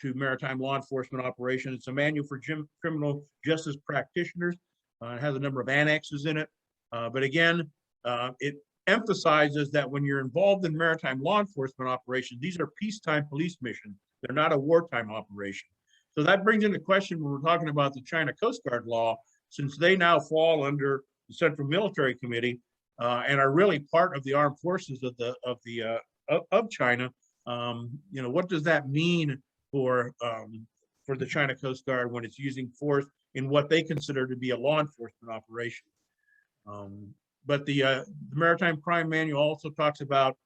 Speaker 6: maritime law enforcement operations. It's a manual for criminal justice practitioners. It has a number of annexes in it. But again, it emphasizes that when you're involved in maritime law enforcement operations, these are peacetime police missions. They're not a wartime operation. So that brings into question when we're talking about the China Coast Guard law, since they now fall under the Central Military Committee and are really part of the armed forces of China. You know, what does that mean for the China Coast Guard when it's using force in what they consider to be a law enforcement operation? But the Maritime Crime Manual also talks about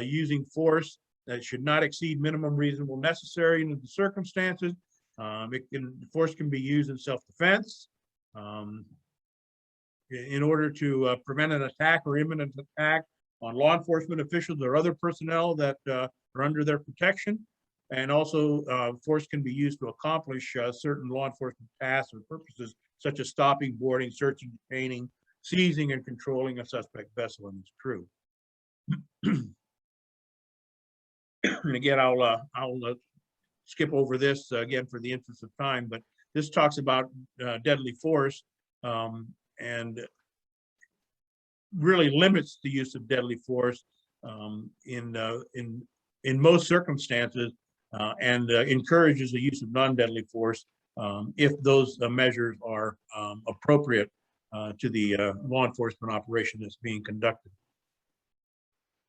Speaker 6: using force that should not exceed minimum reasonable necessary in the circumstances. Force can be used in self-defense in order to prevent an attack or imminent attack on law enforcement officials or other personnel that are under their protection. And also force can be used to accomplish certain law enforcement tasks or purposes, such as stopping, boarding, searching, detaining, seizing, and controlling a suspect vessel and its crew. And again, I'll skip over this again for the interest of time, but this talks about deadly force and really limits the use of deadly force in most circumstances and encourages the use of non-deadly force if those measures are appropriate to the law enforcement operation that's being conducted.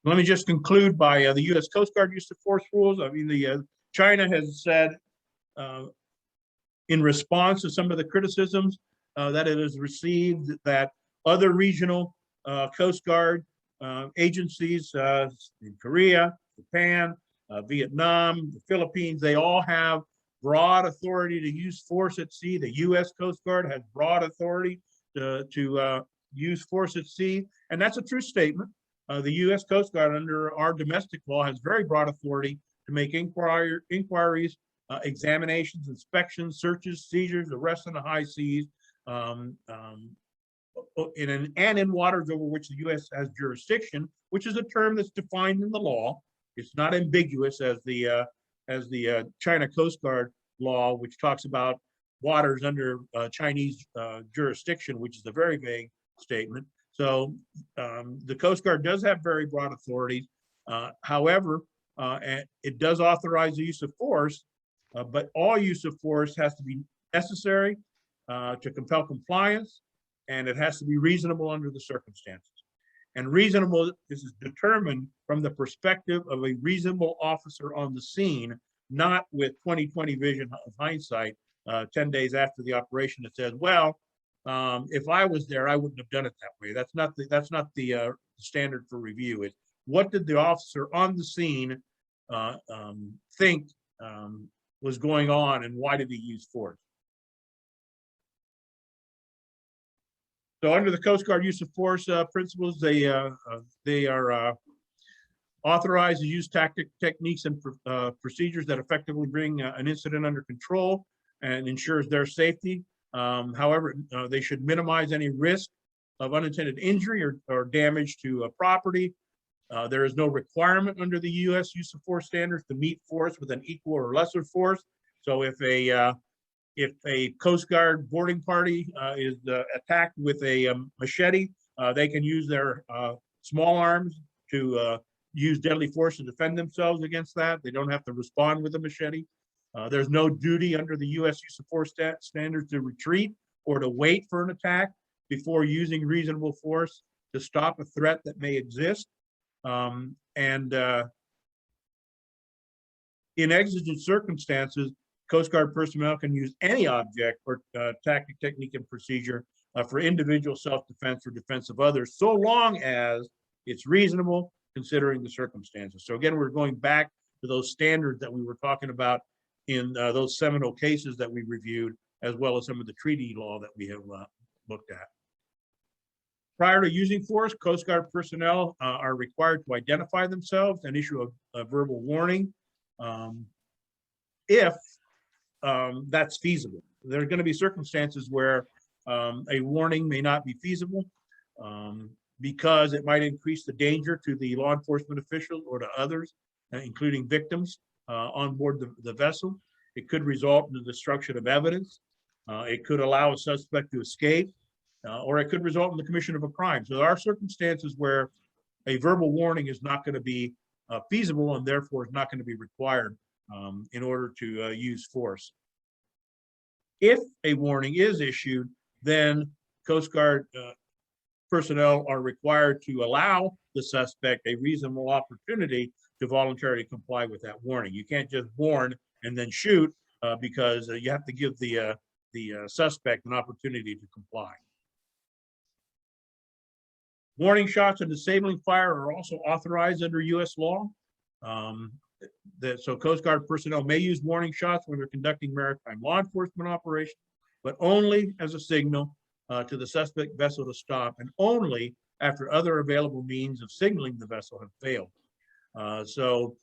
Speaker 6: Let me just conclude by the U.S. Coast Guard use of force rules. I mean, China has said in response to some of the criticisms that it has received, that other regional Coast Guard agencies in Korea, Japan, Vietnam, the Philippines, they all have broad authority to use force at sea. The U.S. Coast Guard has broad authority to use force at sea, and that's a true statement. The U.S. Coast Guard, under our domestic law, has very broad authority to make inquiries, examinations, inspections, searches, seizures, arrests in the high seas, and in waters over which the U.S. has jurisdiction, which is a term that's defined in the law. It's not ambiguous as the China Coast Guard law, which talks about waters under Chinese jurisdiction, which is a very vague statement. So the Coast Guard does have very broad authorities. However, it does authorize the use of force, but all use of force has to be necessary to compel compliance, and it has to be reasonable under the circumstances. And reasonable, this is determined from the perspective of a reasonable officer on the scene, not with 20/20 vision of hindsight 10 days after the operation that says, well, if I was there, I wouldn't have done it that way. That's not the standard for review. It's what did the officer on the scene think was going on, and why did he use force? So under the Coast Guard use of force principles, they are authorized to use techniques, and procedures that effectively bring an incident under control and ensures their safety. However, they should minimize any risk of unintended injury or damage to property. There is no requirement under the U.S. use of force standards to meet force with an equal or lesser force. So if a Coast Guard boarding party is attacked with a machete, they can use their small arms to use deadly force to defend themselves against that. They don't have to respond with a machete. There's no duty under the U.S. use of force standards to retreat or to wait for an attack before using reasonable force to stop a threat that may exist. In exigent circumstances, Coast Guard personnel can use any object or tactic, technique, and procedure for individual self-defense or defense of others, so long as it's reasonable considering the circumstances. So again, we're going back to those standards that we were talking about in those seminal cases that we reviewed, as well as some of the treaty law that we have looked at. Prior to using force, Coast Guard personnel are required to identify themselves and issue a verbal warning if that's feasible. There are going to be circumstances where a warning may not be feasible because it might increase the danger to the law enforcement official or to others, including victims on board the vessel. It could result in the destruction of evidence. It could allow a suspect to escape, or it could result in the commission of a crime. So there are circumstances where a verbal warning is not going to be feasible and therefore is not going to be required in order to use force. If a warning is issued, then Coast Guard personnel are required to allow the suspect a reasonable opportunity to voluntarily comply with that warning. You can't just warn and then shoot because you have to give the suspect an opportunity to comply. Warning shots and disabling fire are also authorized under U.S. law. So Coast Guard personnel may use warning shots when they're conducting maritime law enforcement operations, but only as a signal to the suspect vessel to stop, and only after other available means of signaling the vessel have failed. So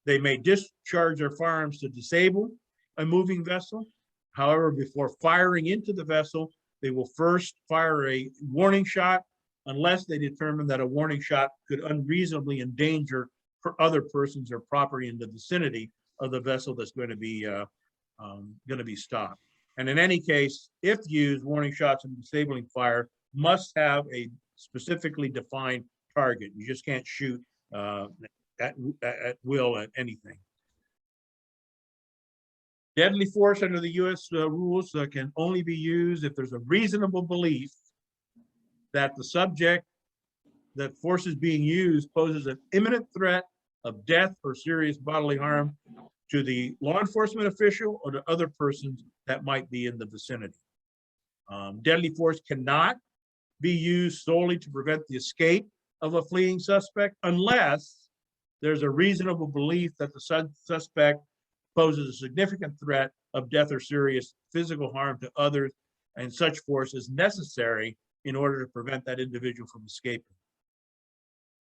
Speaker 6: they may discharge their firearms to disable a moving vessel. However, before firing into the vessel, they will first fire a warning shot unless they determine that a warning shot could unreasonably endanger other persons or property in the vicinity of the vessel that's going to be stopped. And in any case, if used, warning shots and disabling fire must have a specifically defined target. You just can't shoot at will at anything. Deadly force under the U.S. rules can only be used if there's a reasonable belief that the subject that force is being used poses an imminent threat of death or serious bodily harm to the law enforcement official or to other persons that might be in the vicinity. Deadly force cannot be used solely to prevent the escape of a fleeing suspect unless there's a reasonable belief that the suspect poses a significant threat of death or serious physical harm to others, and such force is necessary in order to prevent that individual from escaping.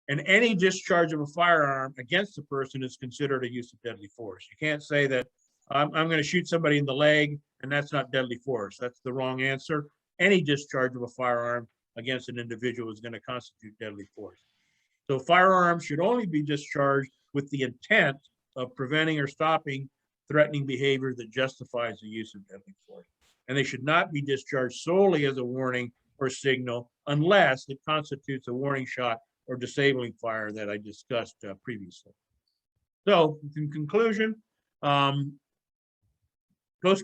Speaker 6: And any discharge of a firearm against a person is considered a use of deadly force. You can't say that I'm going to shoot somebody in the leg and that's not deadly force. That's the wrong answer. Any discharge of a firearm against an individual is going to constitute deadly force. So firearms should only be discharged with the intent of preventing or stopping threatening behavior that justifies the use of deadly force. And they should not be discharged solely as a warning or signal unless it constitutes a warning shot or disabling fire that I discussed previously. So in conclusion, Coast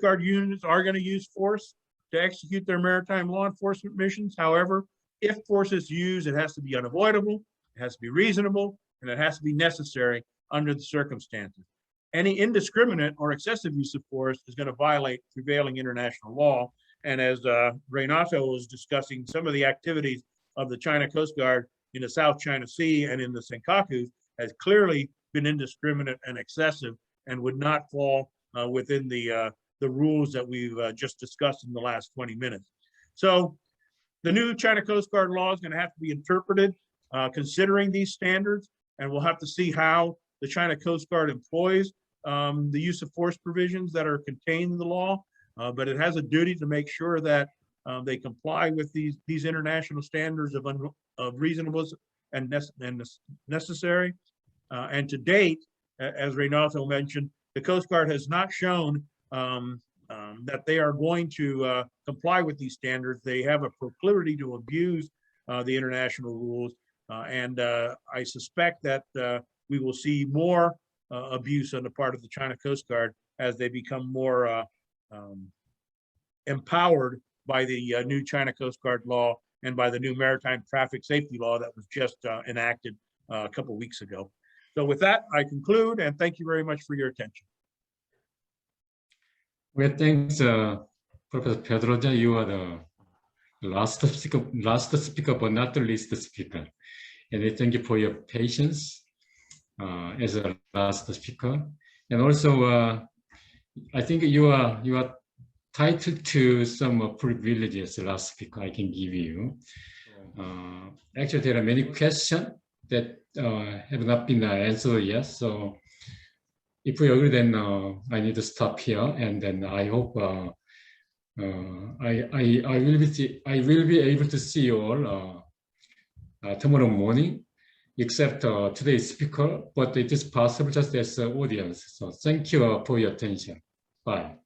Speaker 6: Guard units are going to use force to execute their maritime law enforcement missions. However, if force is used, it has to be unavoidable, it has to be reasonable, and it has to be necessary under the circumstances. Any indiscriminate or excessive use of force is going to violate prevailing international law. And as Renato was discussing, some of the activities of the China Coast Guard in the South China Sea and in the Senkakus has clearly been indiscriminate and excessive and would not fall within the rules that we've just discussed in the last 20 minutes. So the new China Coast Guard law is going to have to be interpreted considering these standards, and we'll have to see how the China Coast Guard employs the use of force provisions that are contained in the law, but it has a duty to make sure that they comply with these international standards of reasonableness and necessary. And to date, as Renato mentioned, the Coast Guard has not shown that they are going to comply with these standards. They have a proclivity to abuse the international rules, and I suspect that we will see more abuse on the part of the China Coast Guard as they become more empowered by the new China Coast Guard law and by the new maritime traffic safety law that was just enacted a couple of weeks ago. So with that, I conclude, and thank you very much for your attention.
Speaker 1: Well, thanks, Professor PEDROZO. You are the last speaker, but not the least speaker. And I thank you for your patience as a last speaker. And also, I think you are titled to some privileges last speaker I can give you. Actually, there are many questions that have not been answered yet. So if we agree, then I need to stop here. And then I hope I will be able to see you all tomorrow morning, except today's speaker, but it is possible just as audience. So thank you for your attention. Bye.